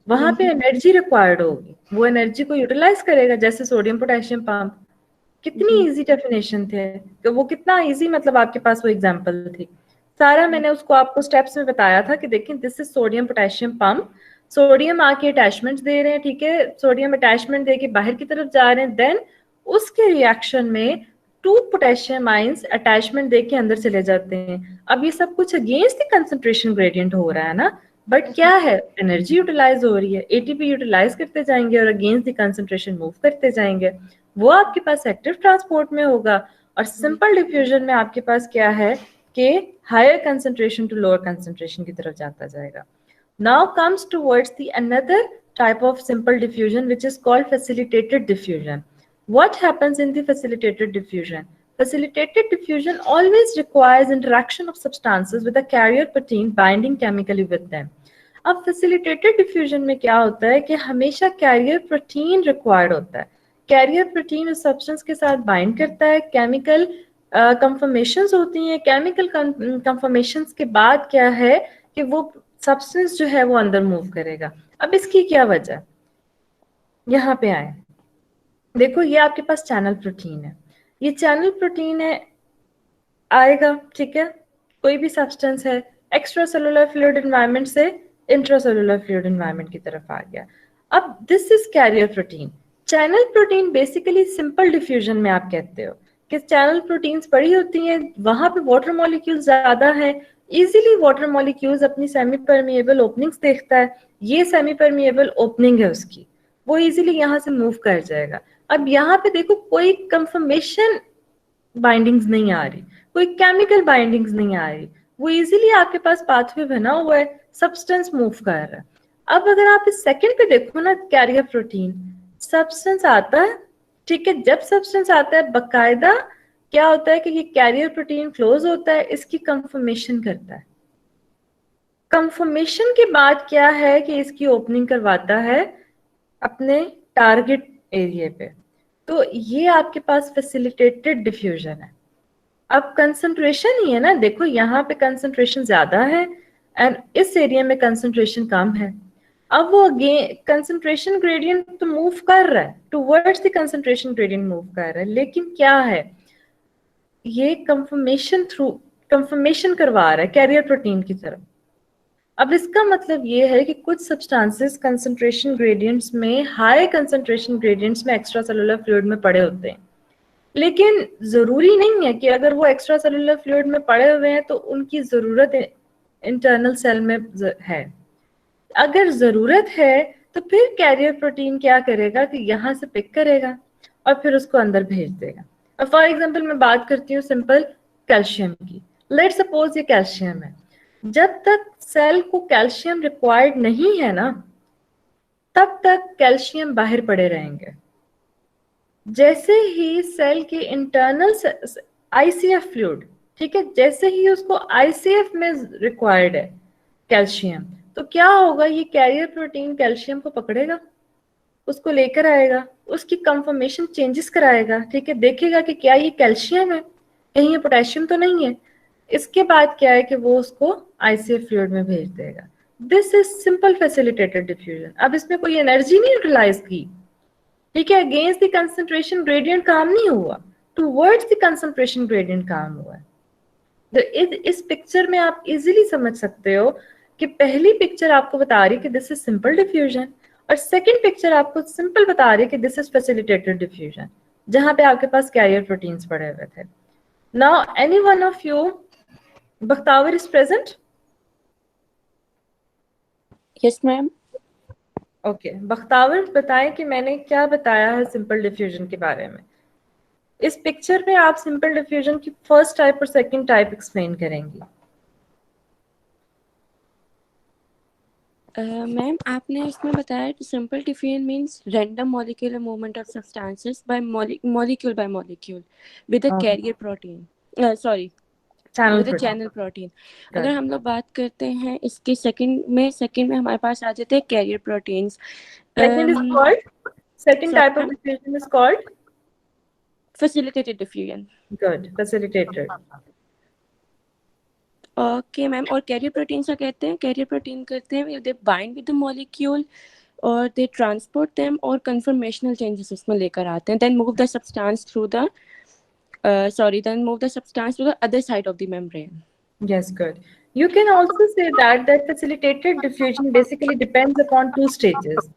वहां पे एनर्जी रिक्वायर्ड होगी, वो एनर्जी को यूटिलाइज करेगा। जैसे सोडियम पोटेशियम पंप, कितनी इजी डेफिनेशन थे, तो वो कितना इजी, मतलब आपके पास वो एग्जांपल थी सारा, मैंने उसको आपको स्टेप्स में बताया था कि देखिए this is sodium potassium pump, sodium आके अटैचमेंट दे रहे हैं, ठीक है, सोडियम अटैचमेंट दे के बाहर की तरफ जा रहे हैं, देन उसके रिएक्शन में 2 पोटेशियम आइंस अटैचमेंट दे के अंदर चले जाते हैं। अब ये सब कुछ अगेंस्ट द कंसंट्रेशन ग्रेडियंट हो रहा है ना, बट क्या है, एनर्जी यूटिलाइज हो रही है, एटीपी यूटिलाइज करते जाएंगे और अगेंस्ट द कंसंट्रेशन मूव करते जाएंगे। वो आपके पास एक्टिव ट्रांसपोर्ट में होगा। और सिंपल डिफ्यूजन में आपके पास क्या है कि higher concentration to lower concentration की तरफ जाता जाएगा। Now comes towards the another type of simple diffusion which is called facilitated diffusion. What happens in the facilitated diffusion? Facilitated diffusion always requires interaction of substances with a carrier protein binding chemically with them. अब facilitated diffusion में क्या होता है कि हमेशा carrier protein required होता है। carrier protein उस substance के साथ bind करता है, chemical conformations होती हैं, chemical conformations के बाद क्या है कि वो substance जो है वो अंदर move करेगा। अब इसकी क्या वजह, यहाँ पे आए, देखो ये आपके पास चैनल प्रोटीन है, ये चैनल प्रोटीन है, आएगा, ठीक है, कोई भी सब्सटेंस है, एक्स्ट्रा सेलुलर फ्लूइड एनवायरनमेंट से इंट्रासेलुलर फ्लूइड एनवायरनमेंट की तरफ आ गया। अब this is carrier protein. Channel protein basically simple diffusion में आप कहते हो कि चैनल प्रोटीन्स बड़ी होती हैं, वहां पे वाटर मॉलिक्यूल ज्यादा है, इजीली वाटर मॉलिक्यूल्स अपनी सेमी परमिएबल ओपनिंग्स देखता है, ये सेमी परमिएबल ओपनिंग है उसकी, वो इजीली यहाँ से मूव कर जाएगा। अब यहाँ पे देखो कोई कंफर्मेशन बाइंडिंग्स नहीं आ रही, कोई केमिकल बाइंडिंग्स नहीं आ रही, वो इजीली आपके पास पाथवे बना हुआ है, सब्सटेंस मूव कर रहा है। अब अगर आप इस सेकंड पे देखो ना, कैरियर प्रोटीन, सब्सटेंस आता है, ठीक है, जब सब्सटेंस आता है बकायदा क्या होता है कि ये कैरियर प्रोटीन क्लोज होता है, इसकी कंफर्मेशन करता है। कंफर्मेशन के बाद क्या है कि इसकी ओपनिंग करवाता है अपने टारगेट एरिया पे। तो ये आपके पास फैसिलिटेटेड डिफ्यूजन है। अब कंसंट्रेशन ही है ना, देखो यहाँ पे कंसंट्रेशन ज्यादा है एंड इस एरिया में कंसंट्रेशन कम है। अब वो कंसंट्रेशन ग्रेडियंट तो मूव कर रहा है, towards the concentration gradient move कर रहा है, लेकिन क्या है, ये कंफर्मेशन करवा रहा है कैरियर प्रोटीन की तरफ। अब इसका मतलब ये है कि कुछ सब्सटेंसेस कंसंट्रेशन ग्रेडियंट्स में, हाई कंसंट्रेशन ग्रेडियंट्स में एक्स्ट्रा सेलुलर फ्लूइड में पड़े होते हैं, लेकिन जरूरी नहीं है कि अगर वो एक्स्ट्रा सेलुलर फ्लूइड में पड़े हुए हैं तो उनकी जरूरत इंटरनल सेल में है। अगर जरूरत है तो फिर कैरियर प्रोटीन क्या करेगा कि यहाँ से पिक करेगा और फिर उसको अंदर भेज देगा। अब फॉर एग्जाम्पल मैं बात करती हूँ सिंपल कैल्शियम की। लेट सपोज ये कैल्शियम है, जब तक सेल को कैल्शियम रिक्वायर्ड नहीं है ना, तब तक कैल्शियम बाहर पड़े रहेंगे। जैसे ही सेल के इंटरनल आईसीएफ फ्लूइड, ठीक है, जैसे ही उसको आईसीएफ में रिक्वायर्ड है कैल्शियम, तो क्या होगा, ये कैरियर प्रोटीन कैल्शियम को पकड़ेगा, उसको लेकर आएगा, उसकी कंफर्मेशन चेंजेस कराएगा, ठीक है, देखेगा कि क्या ये कैल्शियम है, कहीं ये पोटेशियम तो नहीं है। इसके बाद क्या है कि वो उसको आईसीएफ फ्लूइड में भेज देगा। This is simple facilitated diffusion. अब इसमें कोई एनर्जी नहीं यूटिलाइज की, ठीक है, अगेंस्ट द कंसंट्रेशन ग्रेडियंट काम नहीं हुआ, टुवर्ड्स द कंसंट्रेशन ग्रेडियंट काम हुआ है। तो इस पिक्चर में आप इजीली समझ सकते हो कि पहली पिक्चर आपको बता रही है कि दिस इज सिंपल डिफ्यूजन, और सेकंड पिक्चर आपको सिंपल बता रही है कि दिस इज फैसिलिटेटेड डिफ्यूजन, जहां पे आपके पास कैरियर प्रोटीन्स पड़े हुए थे। Now any one of you, Bakhtawar is present? Yes ma'am. Okay, Bakhtawar बताएं कि मैंने क्या बताया है सिंपल डिफ्यूजन के बारे में। इस पिक्चर में आप सिंपल डिफ्यूजन की फर्स्ट टाइप और सेकंड टाइप एक्सप्लेन करेंगी। मैम आपने इसमें बताया कि simple diffusion means random molecular movement of substances bye molecule by molecule with a carrier protein, sorry with a channel protein. अगर हम लोग बात करते हैं इसके सेकंड में हमारे पास आ जाते हैं carrier proteins. Second type of diffusion is called facilitated diffusion. Good, facilitated. Okay ma'am, और कैरियर प्रोटीन क्या कहते हैं? कैरियर प्रोटीन करते हैं they bind with the molecule और दे ट्रांसपोर्ट देम और कन्फर्मेशनल चेंजेस उसमें लेकर आते हैं, then move the substance through the then move the substance to the other side of the membrane. Yes, good. You can also say that facilitated diffusion basically depends upon two stages.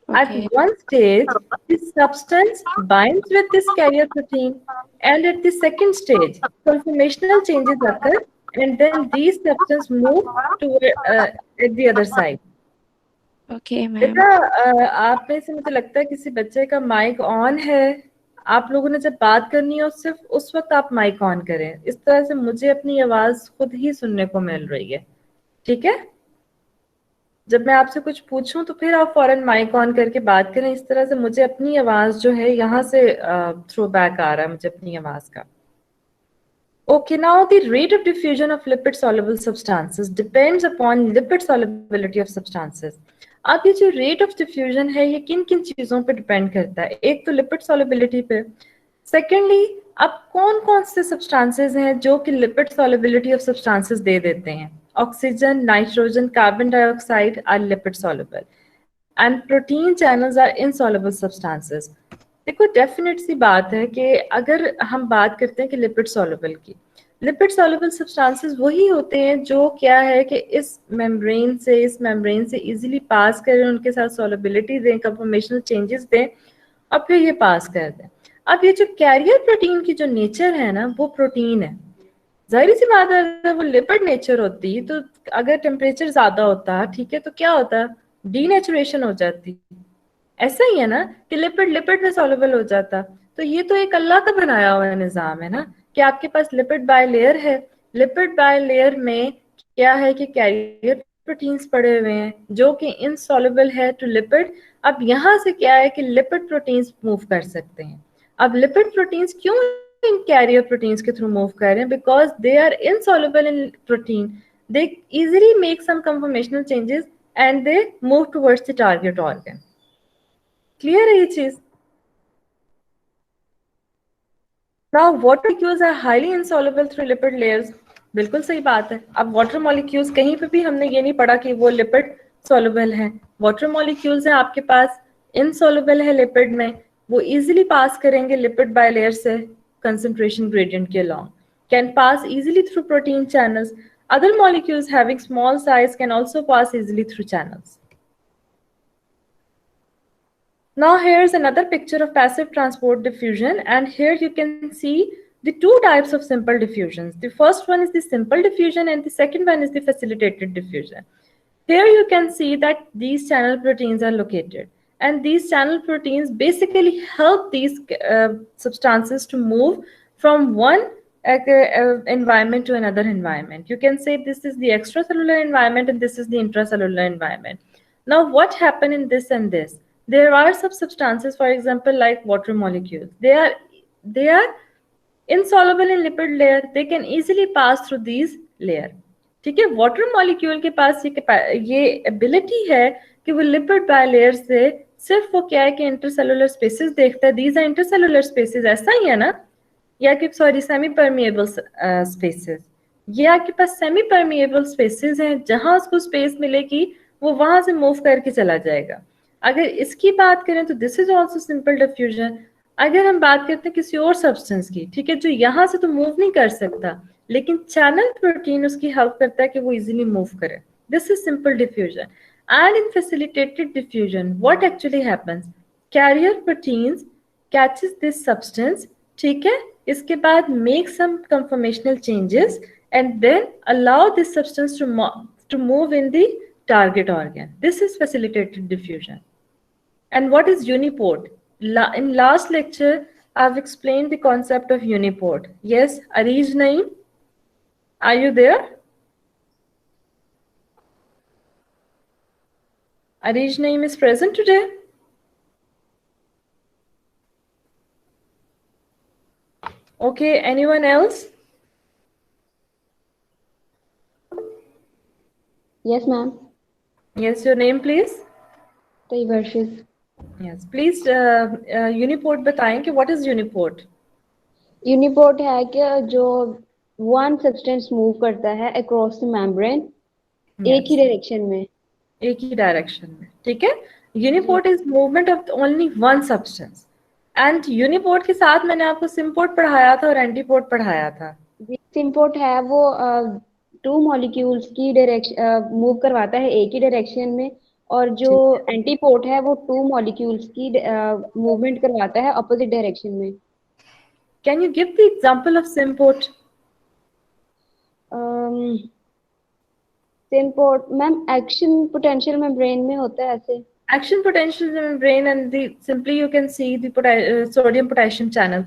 Okay. At one stage, this substance binds with this carrier protein, and at the second stage, conformational changes occur, and then these substances move to at the other side. Okay, ma'am. आप में से मुझे लगता है किसी बच्चे का माइक ऑन है, आप लोगों ने जब बात करनी हो सिर्फ उस वक्त आप माइक ऑन करें। इस तरह से मुझे अपनी आवाज खुद ही सुनने को मिल रही है, ठीक है? जब मैं आपसे कुछ पूछूं तो फिर आप फौरन माइक ऑन करके बात करें। इस तरह से मुझे अपनी आवाज जो है यहाँ से थ्रो बैक आ रहा है मुझे अपनी आवाज का। Okay, now the rate of diffusion of lipid soluble substances depends upon lipid solubility of substances. अब ये जो रेट ऑफ डिफ्यूजन है ये किन किन चीजों पे डिपेंड करता है? एक तो लिपिड सॉल्युबिलिटी पे, सेकेंडली अब कौन कौन से सब्सटेंसेस हैं जो कि लिपिड सॉल्युबिलिटी ऑफ सब्सटेंसेस दे देते हैं? Oxygen, nitrogen, carbon dioxide are lipid soluble and protein channels are insoluble substances. देखो डेफिनेट सी बात है कि अगर हम बात करते हैं कि लिपिड सॉल्युबल की, लिपिड सॉल्युबल सब्सटेंसेस वही होते हैं जो क्या है कि इस मेम्ब्रेन से इजीली पास करें, उनके साथ सॉल्युबिलिटी दें, कंफर्मेशनल चेंजेस दें और फिर ये पास कर दें। अब ये जो कैरियर प्रोटीन की जो नेचर है ना, वो प्रोटीन है, जाहिर सी बात है अगर वो लिपिड नेचर होती तो अगर टेम्परेचर ज्यादा होता, ठीक है, तो क्या होता, डीनेचुरेशन हो जाती। ऐसा ही है ना कि लिपिड लिपिड में सॉल्युबल हो जाता। तो ये तो एक अल्लाह का बनाया हुआ निजाम है ना कि आपके पास लिपिड बायलेयर है। लिपिड बायलेयर में क्या है कि कैरियर प्रोटीन्स पड़े हुए हैं जो कि इनसॉल्युबल है टू लिपिड। अब यहाँ से क्या है कि लिपिड प्रोटीन्स मूव कर सकते हैं। अब लिपिड प्रोटीन्स क्यों इन कैरियर प्रोटीन्स के थ्रू मूव कर रहे हैं? Because they are insoluble in protein, they easily make some conformational changes and they move towards the target organ. Clear है ये चीज? Now, water molecules are highly insoluble through lipid layers. बिल्कुल सही बात है। अब वाटर मॉलिक्यूल्स कहीं पे भी हमने ये नहीं पढ़ा कि वो लिपिड सॉल्युबल है। वाटर मॉलिक्यूल्स है आपके पास, इनसॉल्युबल है लिपिड में, वो इजीली पास करेंगे लिपिड बायलेयर से कंसंट्रेशन ग्रेडियंट के along, can pass easily through protein channels. Other molecules having small size can also pass easily through channels. Now here's another picture of passive transport diffusion, and here you can see the two types of simple diffusions. The first one is the simple diffusion and the second one is the facilitated diffusion. Here you can see that these channel proteins are located, and these channel proteins basically help these substances to move from one environment to another environment. You can say this is the extracellular environment and this is the intracellular environment. Now what happened in this and this? There are some substances, for example, like water molecules. They are insoluble in lipid layer. They can easily pass through these layer. ठीक है, वाटर मॉलिक्यूल के पास ये एबिलिटी है कि वो लिपिड बायलेयर से सिर्फ वो क्या है कि इंटरसेलुलर स्पेसेस देखता है। दीज आर इंटरसेलुलर स्पेसेस, ऐसा ही है ना, या कि सॉरी सेमी परमिएबल स्पेसेस। ये आपके पास सेमी परमिएबल स्पेसेस हैं जहां उसको स्पेस मिलेगी वो वहां से मूव करके चला जाएगा। अगर इसकी बात करें तो this is also simple diffusion. अगर हम बात करते हैं किसी और सब्सटेंस की, ठीक है, जो यहाँ से तो मूव नहीं कर सकता लेकिन चैनल प्रोटीन उसकी हेल्प करता है कि वो इजीली मूव करे, this is simple diffusion. And in facilitated diffusion what actually happens, carrier proteins catches this substance, ठीक है, इसके बाद make some conformational changes and then allow this substance to move in the target organ. This is facilitated diffusion. And what is uniport? In last lecture, I've explained the concept of uniport. Yes, Arij Naeem, are you there? Arij Naeem is present today. Okay, anyone else? Yes, ma'am. Yes, your name please. Diversions. Yes, please uniport बताएं कि what is uniport? यूनिपोर्ट है कि जो वन सब्सटेंस मूव करता है अक्रॉस द मेम्ब्रेन, एक ही डायरेक्शन में, एक ही डायरेक्शन में, ठीक है। Uniport is movement of only one substance. And uniport के साथ मैंने आपको सिम्पोर्ट पढ़ाया था और एंटीपोर्ट पढ़ाया था। सिम्पोर्ट है वो टू मॉलिक्यूल्स की डायरेक्शन मूव करवाता है एक ही डायरेक्शन में, और जो एंटीपोर्ट है वो टू मॉलिक्यूल्स की मूवमेंट करवाता है अपोजिट डायरेक्शन में। Can you give the example of symport? Symport ma'am action potential membrane में होता है ऐसे। Action potential membrane and the simply you can see the sodium potassium channel.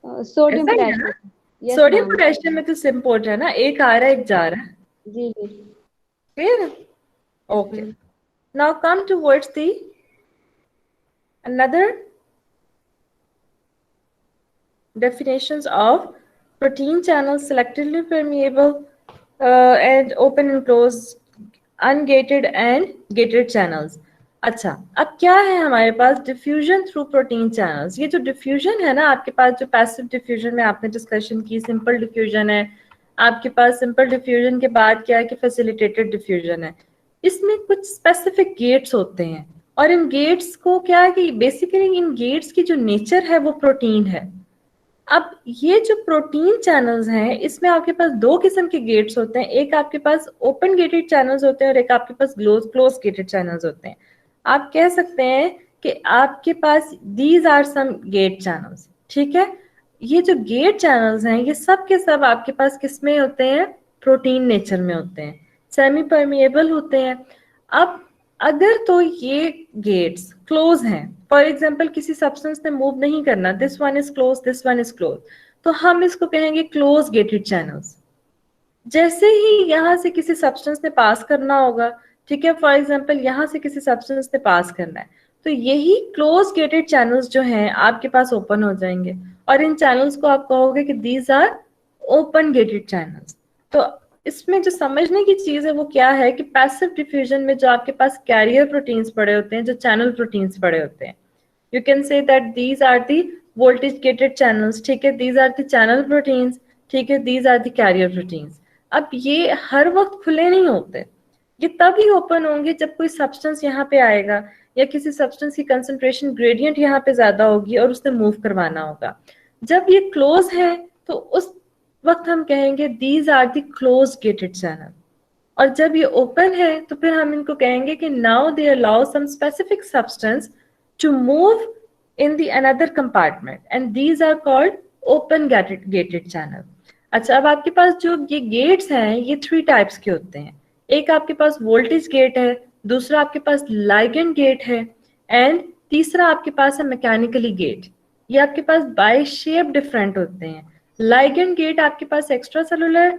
Sodium potassium, sodium potassium में तो सिम्पोर्ट है ना, एक आ रहा है एक जा रहा है। जी जी, clear? Okay, now come towards the another definitions of protein channels: selectively permeable and open and closed, ungated and gated channels. अच्छा, अब क्या है हमारे पास? Diffusion through protein channels. ये जो डिफ्यूजन है ना आपके पास, जो पैसिव डिफ्यूजन में आपने डिस्कशन की, सिंपल डिफ्यूजन है आपके पास। सिंपल डिफ्यूजन के बाद क्या है कि फैसिलिटेटेड डिफ्यूजन है। इसमें कुछ स्पेसिफिक गेट्स होते हैं और इन गेट्स को क्या है कि बेसिकली इन गेट्स की जो नेचर है वो प्रोटीन है। अब ये जो प्रोटीन चैनल्स हैं इसमें आपके पास दो किस्म के गेट्स होते हैं, एक आपके पास ओपन गेटेड चैनल्स होते हैं और एक आपके पास क्लोज गेटेड चैनल्स होते हैं। आप कह सकते हैं कि आपके पास these are some gate channels, ठीक है। ये जो गेट चैनल्स हैं ये सब के सब आपके पास किस में होते हैं, प्रोटीन नेचर में होते हैं, सेमी परमिएबल होते हैं। अब अगर तो ये गेट्स क्लोज हैं, फॉर एग्जांपल किसी सब्सटेंस ने मूव नहीं करना, this one is close, this one is close, तो हम इसको कहेंगे क्लोज गेटेड चैनल्स। जैसे ही यहाँ से किसी सब्सटेंस ने पास करना होगा, ठीक है, फॉर एग्जांपल यहाँ से किसी सब्सटेंस ने पास करना है, तो यही क्लोज गेटेड चैनल्स जो हैं आपके पास ओपन हो जाएंगे, और इन चैनल्स को आप कहोगे कि these are open gated channels. तो इसमें जो समझने की चीज है वो क्या है कि पैसिव डिफ्यूजन में जो आपके पास कैरियर प्रोटीन्स पड़े होते हैं, जो चैनल प्रोटीन्स पड़े होते हैं, you can say that these are the voltage gated channels, ठीक है, these are the channel proteins, ठीक है, these are the carrier proteins. अब ये हर वक्त खुले नहीं होते, ये तभी ओपन होंगे जब कोई सब्सटेंस यहाँ पे आएगा या किसी सब्सटेंस की कंसंट्रेशन ग्रेडियंट यहाँ पे ज्यादा होगी और उसने मूव करवाना होगा। जब ये क्लोज है तो उस वक्त हम कहेंगे these are the close gated channel, और जब ये ओपन है तो फिर हम इनको कहेंगे कि now they allow some specific substance to move in the another compartment and these are called open gated channel. अच्छा, अब आपके पास जो ये गेट्स हैं ये 3 टाइप्स के होते हैं। एक आपके पास वोल्टेज गेट है, दूसरा आपके पास लाइगेंड गेट है, एंड तीसरा आपके पास है मैकेनिकली गेट। ये आपके पास बाय शेप डिफरेंट होते हैं। लाइगेंड गेट आपके पास एक्स्ट्रा सेलुलर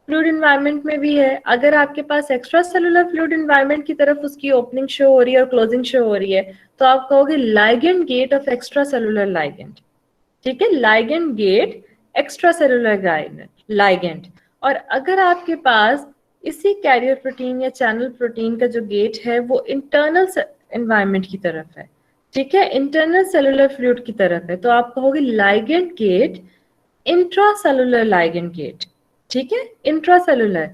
फ्लूइड एनवायरनमेंट में भी है। अगर आपके पास एक्स्ट्रा सेलुलर फ्लूइड एनवायरनमेंट की तरफ उसकी ओपनिंग शो हो रही है और क्लोजिंग शो हो रही है, तो आप कहोगे ligand gate of extra cellular ligand, ठीक है, ligand gate extra cellular ligand. और अगर आपके पास इसी कैरियर प्रोटीन या चैनल प्रोटीन का जो गेट है वो इंटरनल एनवायरनमेंट की तरफ है, ठीक है, इंटरनल सेलुलर फ्लूइड की तरफ है, तो आप कहोगे ligand gate intracellular ligand gate, ठीक है, intracellular,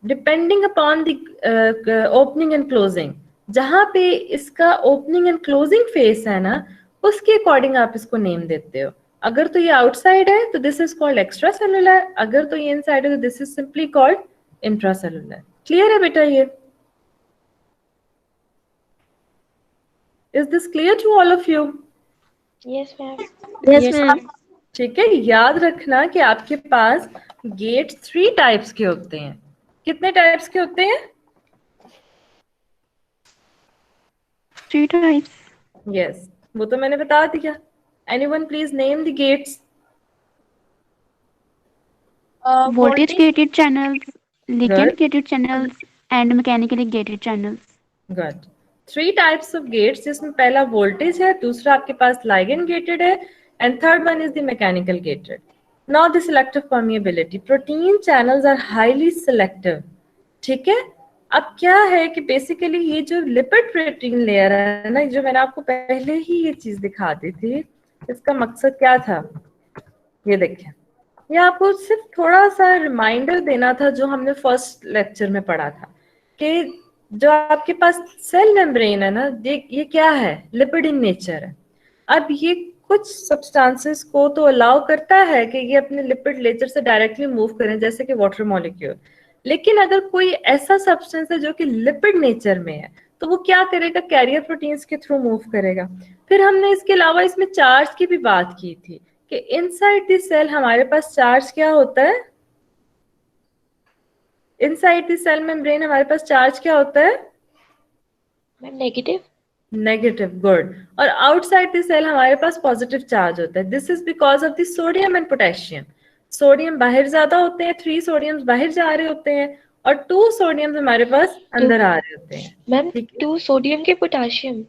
depending upon the opening and closing. जहां पे इसका ओपनिंग एंड क्लोजिंग फेस है ना, उसके अकॉर्डिंग आप इसको नेम देते हो। अगर तो ये आउटसाइड है तो this is called extra cellular, अगर तो ये इनसाइड है तो this is simply called intracellular. Clear है बेटा? ये is this clear to all of you? Yes ma'am. Yes, ma'am. ठीक है, याद रखना कि आपके पास गेट 3 टाइप्स के होते हैं। कितने टाइप्स के होते हैं? 3 types. यस, वो तो मैंने बता दिया। Anyone please name the gates. Voltage gated channels, ligand Good. gated channels, and mechanically gated channels. गुड। 3 टाइप्स ऑफ गेट्स, जिसमें पहला वोल्टेज है, दूसरा आपके पास लाइगेंड गेटेड है, and third one is the mechanical gated. Now the selective permeability, protein channels are highly selective, ठीक है। अब क्या है कि बेसिकली ये जो लिपिड प्रोटीन लेयर है ना, जो मैंने आपको पहले ही ये चीज दिखा दी थी, इसका मकसद क्या था, ये देखें, ये आपको सिर्फ थोड़ा सा रिमाइंडर देना था जो हमने फर्स्ट लेक्चर में पढ़ा था कि जो आपके पास सेल मेम्ब्रेन है ना, ये क्या है, लिपिड इन नेचर है। अब ये कुछ सब्सटेंसेस को तो अलाउ करता है कि ये अपने लिपिड नेचर से डायरेक्टली मूव करें, जैसे कि वाटर मॉलिक्यूल, लेकिन अगर कोई ऐसा सब्सटेंस है जो कि लिपिड नेचर में है तो वो क्या करेगा, कैरियर प्रोटीन्स के थ्रू मूव करेगा। फिर हमने इसके अलावा इसमें चार्ज की भी बात की थी कि इनसाइड द सेल हमारे पास चार्ज क्या होता है, इनसाइड द सेल मेम्ब्रेन हमारे पास चार्ज क्या होता है, मैम नेगेटिव। Negative, good. और आउटसाइड द सेल हमारे पास पॉजिटिव चार्ज होता है। This is because of the sodium and potassium. Sodium बाहर ज्यादा होते हैं, 3 सोडियम्स बाहर जा रहे होते हैं और 2 सोडियम्स हमारे पास अंदर आ रहे होते हैं। मैम 2 सोडियम के पोटेशियम।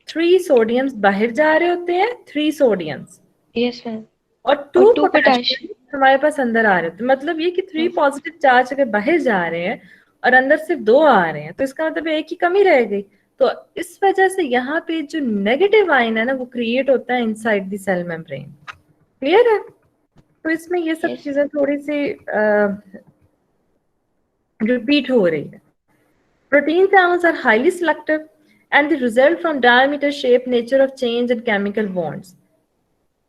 3 सोडियम्स बाहर जा रहे होते हैं, 3 सोडियम्स, यस मैम, और 2 2 पोटेशियम हमारे पास अंदर आ रहे होते हैं। मतलब ये कि 3 पॉजिटिव चार्ज अगर बाहर जा रहे हैं और अंदर सिर्फ 2 आ रहे हैं तो इसका मतलब एक ही कमी रह गई। तो इस वजह से यहाँ पे जो नेगेटिव आयन है ना वो क्रिएट होता है inside the cell membrane. Clear है? तो इसमें ये सब चीजें थोड़ी सी रिपीट हो रही है। Protein channels are highly selective and they result from diameter, shape, nature of change and chemical bonds.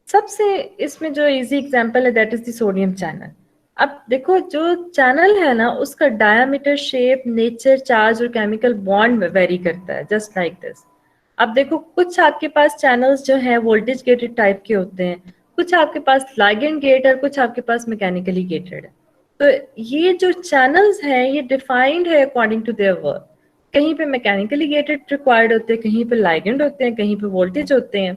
सबसे इसमें जो इजी एग्जांपल है that is the sodium channel. अब देखो जो चैनल है ना उसका डायमीटर, शेप, नेचर, चार्ज और केमिकल बॉन्ड वेरी करता है, जस्ट लाइक दिस। अब देखो कुछ आपके पास चैनल्स जो हैं वोल्टेज गेटेड टाइप के होते हैं, कुछ आपके पास ligand gate और कुछ आपके पास mechanically gated है। तो ये जो channels हैं ये defined है according to their work। कहीं पे mechanically gated required होते हैं, कहीं पे ligand होते हैं, कहीं पे voltage होते हैं।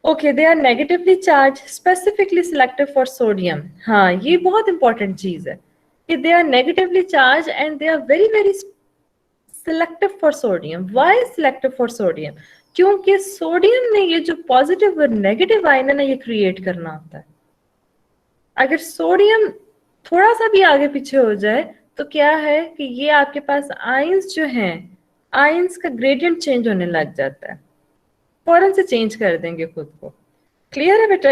Okay, they are negatively charged, specifically selective for sodium. हाँ, ये बहुत important चीज है कि they are negatively charged and they are very very selective for sodium. Why selective for sodium? क्योंकि सोडियम ने ये जो पॉजिटिव और नेगेटिव आयन है ना ये क्रिएट करना होता है। अगर सोडियम थोड़ा सा भी आगे पीछे हो जाए तो क्या है कि ये आपके पास आयंस जो हैं, आयंस का ग्रेडियंट चेंज होने लग जाता है, फौरन से चेंज कर देंगे खुद को। क्लियर है बेटा?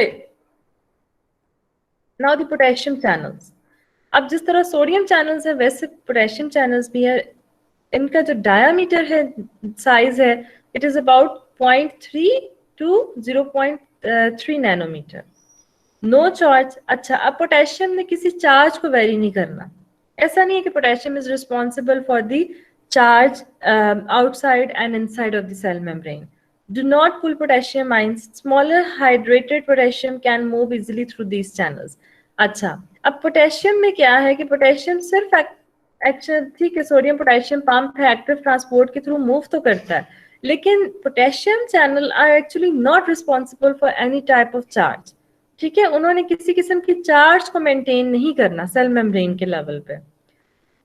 Now the potassium channels. अब जिस तरह सोडियम चैनल्स है वैसे पोटेशियम चैनल्स भी है। इनका जो डायामीटर है, साइज है, it is about 0.3 to 0.3 nanometer. No charge. अच्छा, अब पोटेशियम ने किसी चार्ज को वेरी नहीं करना। ऐसा नहीं है कि potassium is responsible for the charge outside and inside of the cell membrane. Do not pull potassium ions. Smaller hydrated potassium can move easily through these channels. अच्छा, अब पोटेशियम में क्या है कि पोटेशियम सिर्फ एक्शन, ठीक है, सोडियम पोटेशियम पंप है, एक्टिव ट्रांसपोर्ट के थ्रू मूव तो करता है, लेकिन potassium channel are actually not responsible for any type of charge. ठीक है, उन्होंने किसी किस्म की चार्ज को मेंटेन नहीं करना सेल मेम्ब्रेन के लेवल पे।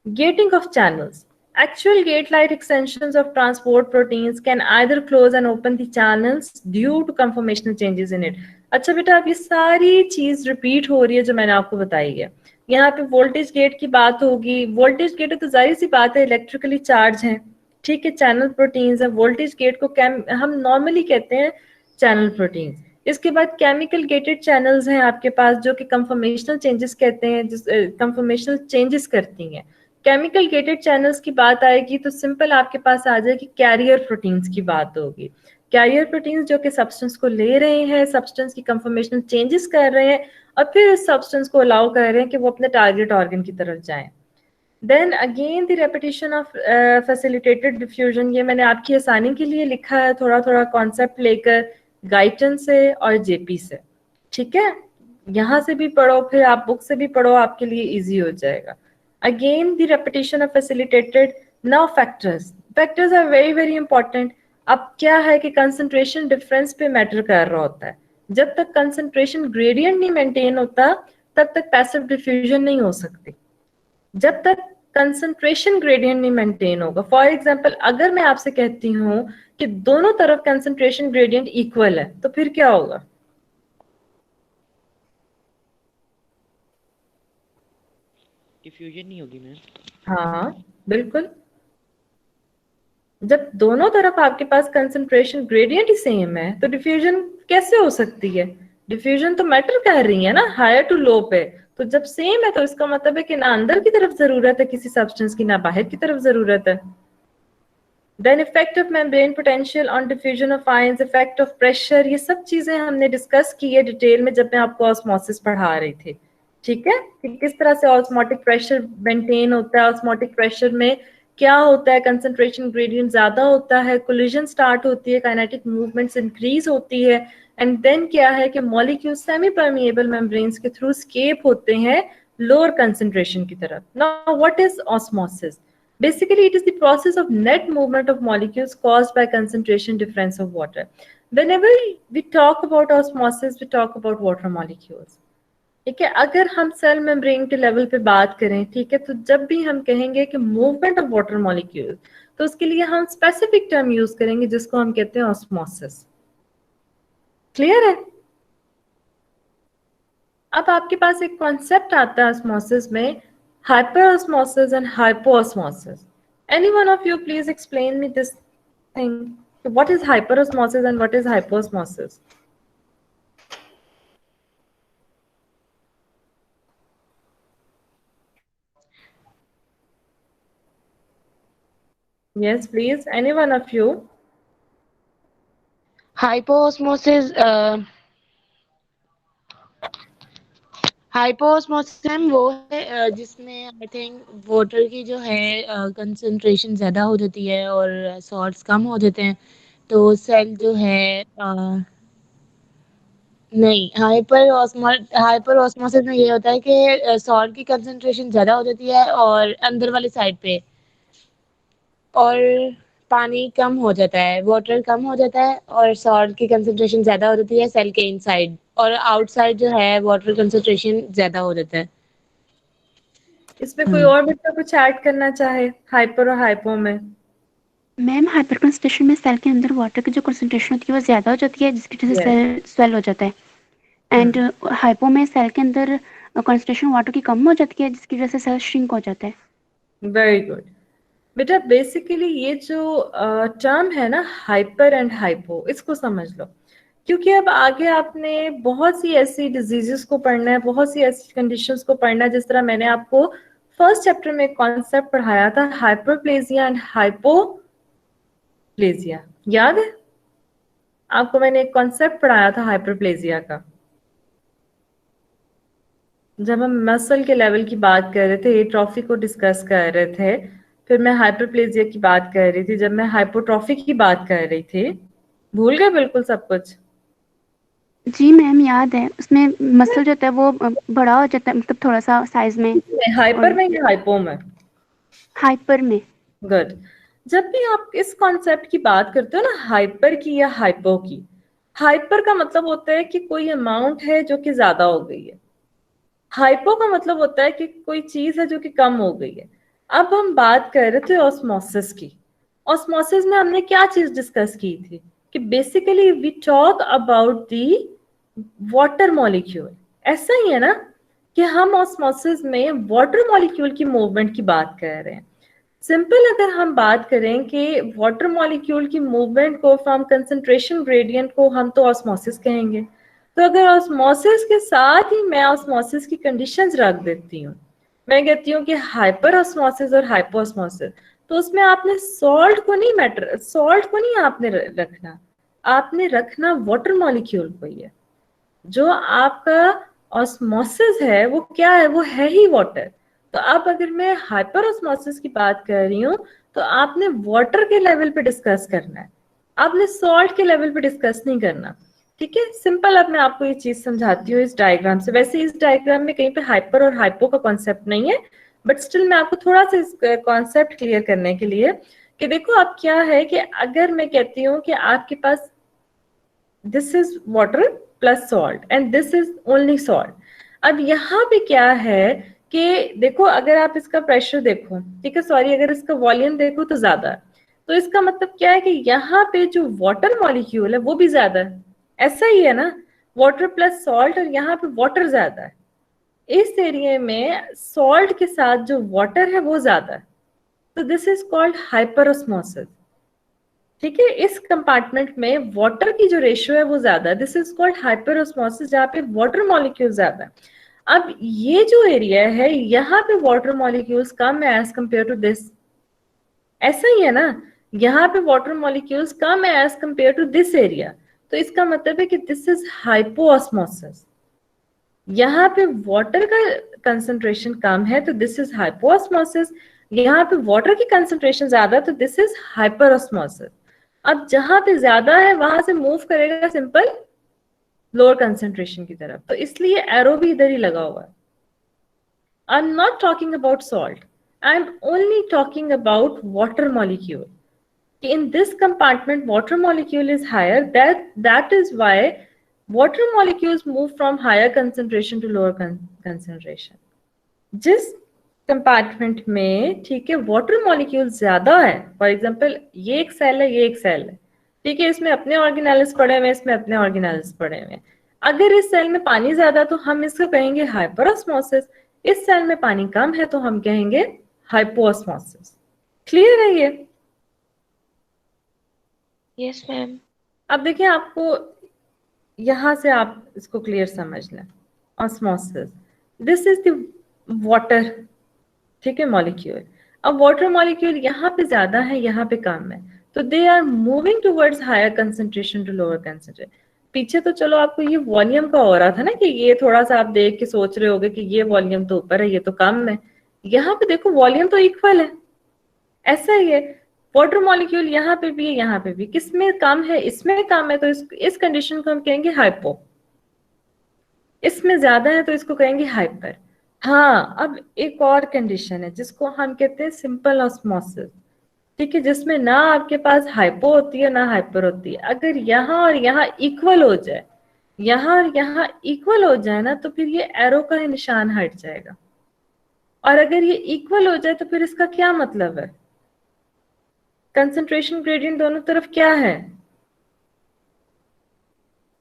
Getting off channels. Actual gate-like extensions of transport proteins can either close and open the channels due to conformational changes in it. अच्छा बेटा, अब ये सारी चीज रिपीट हो रही है जो मैंने आपको बताई है। यहाँ पे वोल्टेज गेट की बात होगी। वोल्टेज गेट तो जाहिर सी बात है इलेक्ट्रिकली चार्ज है, ठीक है, चैनल प्रोटीन्स है। वोल्टेज गेट को हम नॉर्मली कहते हैं चैनल प्रोटीन्स। इसके बाद केमिकल गेटेड चैनल्स हैं आपके पास जो कि कंफर्मेशनल चेंजेस कहते हैं, जिस कंफर्मेशनल चेंजेस करती हैं। केमिकल गेटेड चैनल्स की बात आएगी तो सिंपल आपके पास आ जाएगी कैरियर प्रोटीन्स की बात होगी। कैरियर प्रोटीन्स जो कि सब्सटेंस को ले रहे हैं, सब्सटेंस की कंफर्मेशनल चेंजेस कर रहे हैं और फिर उस सब्सटेंस को अलाउ कर रहे हैं कि वो अपने टारगेट ऑर्गन की तरफ जाएं। Then again the repetition of facilitated diffusion, ये मैंने आपकी आसानी के लिए लिखा है, थोड़ा थोड़ा कॉन्सेप्ट लेकर गाइटन से और जेपी से। ठीक है, यहाँ से भी पढ़ो, फिर आप बुक से भी पढ़ो, आपके लिए ईजी हो जाएगा। Again, the repetition of facilitated. Now factors. Factors are very very important. अब क्या है कि concentration difference पे मैटर कर रहा होता है। जब तक concentration gradient नहीं मेंटेन होता तब तक passive diffusion नहीं हो सकती। जब तक concentration gradient नहीं मेंटेन होगा, फॉर एग्जाम्पल अगर मैं आपसे कहती हूँ कि दोनों तरफ concentration gradient equal है तो फिर क्या होगा? डिफ्यूजन नहीं होगी मैम। हाँ बिल्कुल, जब दोनों तरफ आपके पास कंसंट्रेशन ग्रेडियंट ही सेम है तो डिफ्यूजन कैसे हो सकती है? डिफ्यूजन तो मैटर कर रही है ना हायर टू लो पे, तो जब सेम है तो इसका मतलब है कि ना अंदर की तरफ जरूरत है किसी सब्सटेंस की, ना बाहर की तरफ जरूरत है। Then effect of membrane potential on diffusion of ions, effect of pressure, ये सब चीजें हमने डिस्कस की है डिटेल में जब मैं आपको ऑस्मोसिस पढ़ा रही थी। ठीक है, कि किस तरह से ऑस्मोटिक प्रेशर मेंटेन होता है, ऑस्मोटिक प्रेशर में क्या होता है, कंसंट्रेशन ग्रेडियंट ज्यादा होता है, कोलिजन स्टार्ट होती है, काइनेटिक मूवमेंट्स इंक्रीज होती है, एंड देन क्या है कि मॉलिक्यूल सेमी परमिएबल मेम्ब्रेन्स के थ्रू स्केप होते हैं लोअर कंसंट्रेशन की तरफ। Now what is osmosis? Basically, it is the process of net movement of molecules caused by concentration difference of water. Whenever we talk about osmosis, we talk about water molecules. ठीक है, अगर हम सेल मेम्ब्रेन के लेवल पे बात करें, ठीक है, तो जब भी हम कहेंगे कि मूवमेंट ऑफ वाटर मॉलिक्यूल तो उसके लिए हम स्पेसिफिक टर्म यूज करेंगे जिसको हम कहते हैं ऑस्मोसिस। क्लियर है? अब आपके पास एक कॉन्सेप्ट आता है ऑस्मोसिस में, hyperosmosis and hypoosmosis. Any one of you please explain me this thing. What is hyperosmosis and what is hypoosmosis? Yes, please. Any one of you? हाइपोosmosis हाइपोosmosis वो है जिसमें आई थिंक वाटर की जो है कंसंट्रेशन ज़्यादा हो जाती है और सॉल्ट्स कम हो जाते हैं, तो सेल जो है नहीं, हाइपर ऑस्मोसिस में ये होता है कि सॉल्ट की कंसंट्रेशन ज्यादा हो जाती है और अंदर वाली साइड पे, और पानी कम हो जाता है, वाटर कम हो जाता है और सॉल्ट की कंसंट्रेशन ज्यादा हो जाती है सेल के इनसाइड, और आउटसाइड जो है वाटर कंसंट्रेशन ज्यादा हो जाता है। इसमें कोई और बच्चा कुछ ऐड करना चाहे हाइपर और हाइपो में? मैम हाइपर कंसंट्रेशन में सेल के अंदर वाटर की जो कंसंट्रेशन होती है वो ज्यादा हो जाती है, जिसकी वजह से Yes. सेल स्वेल हो जाता है। एंड हाइपो में सेल के अंदर कंसंट्रेशन वाटर की कम हो जाती है, जिसकी वजह से सेल श्रिंक हो जाता है। वेरी गुड बेटा। बेसिकली ये जो टर्म है ना हाइपर एंड हाइपो, इसको समझ लो, क्योंकि अब आगे आपने बहुत सी ऐसी डिजीजेस को पढ़ना है, बहुत सी ऐसी कंडीशंस को पढ़ना है। जिस तरह मैंने आपको फर्स्ट चैप्टर में कॉन्सेप्ट पढ़ाया था, हाइपरप्लेजिया एंड हाइपोप्लेजिया, याद है आपको? मैंने एक कॉन्सेप्ट पढ़ाया था हाइपरप्लेजिया का, जब हम मसल के लेवल की बात कर रहे थे, एट्रोफी को डिस्कस कर रहे थे, फिर मैं हाइपरप्लेजिया की बात कर रही थी, जब मैं हाइपोट्रोफी की बात कर रही थी। भूल गए बिल्कुल सब कुछ? जी मैम याद है, उसमें मसल जो होता है वो बड़ा हो जाता है, मतलब थोड़ा सा साइज में। हाइपर और में या हाइपो में? हाइपर में। गुड। जब भी आप इस कॉन्सेप्ट की बात करते हो ना, हाइपर की या हाइपो की, हाइपर का मतलब होता है कि कोई अमाउंट है जो कि ज्यादा हो गई है, हाइपो का मतलब होता है कि कोई चीज है जो कि कम हो गई है। अब हम बात कर रहे थे ऑस्मोसिस की। ऑस्मोसिस में हमने क्या चीज डिस्कस की थी कि basically we talk about the water molecule. ऐसा ही है ना कि हम ऑस्मोसिस में वाटर मॉलिक्यूल की मूवमेंट की बात कर रहे हैं। सिंपल अगर हम बात करें कि वाटर मॉलिक्यूल की मूवमेंट को, फ्रॉम कंसंट्रेशन ग्रेडियंट को, हम तो ऑस्मोसिस कहेंगे। तो अगर ऑस्मोसिस के साथ ही मैं ऑस्मोसिस की कंडीशंस रख देती हूँ, मैं कहती हूँ कि हाइपर ऑस्मोसिस और हाइपो ऑस्मोसिस, तो उसमें आपने सॉल्ट को नहीं आपने रखना, आपने रखना वाटर मॉलिक्यूल को ही है। जो आपका ऑस्मोसिस है वो क्या है? वो है ही वाटर। तो अब अगर मैं हाइपर ऑस्मोसिस की बात कर रही हूँ, तो आपने वाटर के लेवल पे डिस्कस करना है, आपने सॉल्ट के लेवल पे डिस्कस नहीं करना। ठीक है, सिंपल। अब मैं आपको ये चीज समझाती हूँ इस डायग्राम से। वैसे इस डायग्राम में कहीं पे हाइपर और हाइपो का कॉन्सेप्ट नहीं है, बट स्टिल मैं आपको थोड़ा सा इस कॉन्सेप्ट क्लियर करने के लिए कि देखो अब क्या है कि अगर मैं कहती हूँ कि आपके पास this is water plus salt and this is only salt. अब यहाँ पे क्या है कि देखो, अगर आप इसका प्रेशर देखो, ठीक है, सॉरी, अगर इसका वॉल्यूम देखो तो ज्यादा है, तो इसका मतलब क्या है कि यहाँ पे जो वाटर मॉलिक्यूल है वो भी ज्यादा है। ऐसा ही है ना, वाटर प्लस सॉल्ट, और यहाँ पे वाटर ज्यादा है। इस एरिया में सॉल्ट के साथ जो वाटर है वो ज्यादा है, तो दिस इज कॉल्ड हाइपरऑस्मोसिस। ठीक है, इस कंपार्टमेंट में वाटर की जो रेशियो है वो ज्यादा है, दिस इज कॉल्ड हाइपरऑस्मोसिस, जहाँ पे वाटर मॉलिक्यूल ज्यादा है। अब ये जो एरिया है, यहाँ पे वाटर मॉलिक्यूल्स कम है एज कंपेयर टू दिस। ऐसा ही है ना, यहाँ पे वाटर मॉलिक्यूल्स कम है as compare to this area, तो इसका मतलब है कि दिस इज हाइपोऑस्मोसिस। यहाँ पे वाटर का कंसंट्रेशन कम है तो दिस इज हाइपोऑस्मोसिस, यहाँ पे वाटर की कंसंट्रेशन ज्यादा है तो दिस इज हाइपरऑस्मोसिस। अब जहां पे ज्यादा है वहां से मूव करेगा सिंपल लोअर कंसंट्रेशन की तरफ, तो इसलिए एरो भी इधर ही लगा हुआ है। आई am not talking about salt, I am only talking about water molecule. In this compartment, water molecule is higher. That is why water molecules move from higher concentration to lower concentration. जिस कंपार्टमेंट में, ठीक है, वाटर मॉलिक्यूल ज्यादा है, फॉर एग्जांपल ये एक सेल है, ये एक सेल है, ठीक है, इसमें अपने ऑर्गेनेल्स पड़े हुए हैं, इसमें अपने ऑर्गेनेल्स पड़े हुए हैं। अगर इस सेल में पानी ज्यादा तो हम इसको कहेंगे हाइपरऑस्मोसिस, इस सेल में पानी कम है तो हम कहेंगे हाइपोऑस्मोसिस। क्लियर है ये? Yes ma'am. अब देखिए, आपको यहां से आप इसको क्लियर समझ लें। Osmosis, this is the water, ठीक है, मॉलिक्यूल। अब वाटर मॉलिक्यूल यहाँ पे ज्यादा है, यहाँ पे कम है, तो they are moving towards higher concentration to lower concentration. पीछे तो चलो आपको ये वॉल्यूम का हो रहा था ना कि ये थोड़ा सा आप देख के सोच रहे होगे कि ये वॉल्यूम तो ऊपर है, ये तो कम है। यहाँ पे देखो वॉल्यूम तो इक्वल है। ऐसा ही है, वाटर मॉलिक्यूल यहाँ पे भी है, यहाँ पे भी, किसमें कम है? इसमें कम है, तो इस कंडीशन को हम कहेंगे हाइपो। इसमें ज्यादा है तो इसको कहेंगे हाइपर। हाँ, अब एक और कंडीशन है जिसको हम कहते हैं सिंपल ऑस्मोसिस, ठीक है, जिसमें ना आपके पास हाइपो होती है ना हाइपर होती है। अगर यहाँ और यहाँ इक्वल हो जाए, यहाँ और यहाँ इक्वल हो जाए ना, तो फिर ये एरो का ही निशान हट जाएगा। और अगर ये इक्वल हो जाए तो फिर इसका क्या मतलब है? कंसंट्रेशन ग्रेडियंट दोनों तरफ क्या है?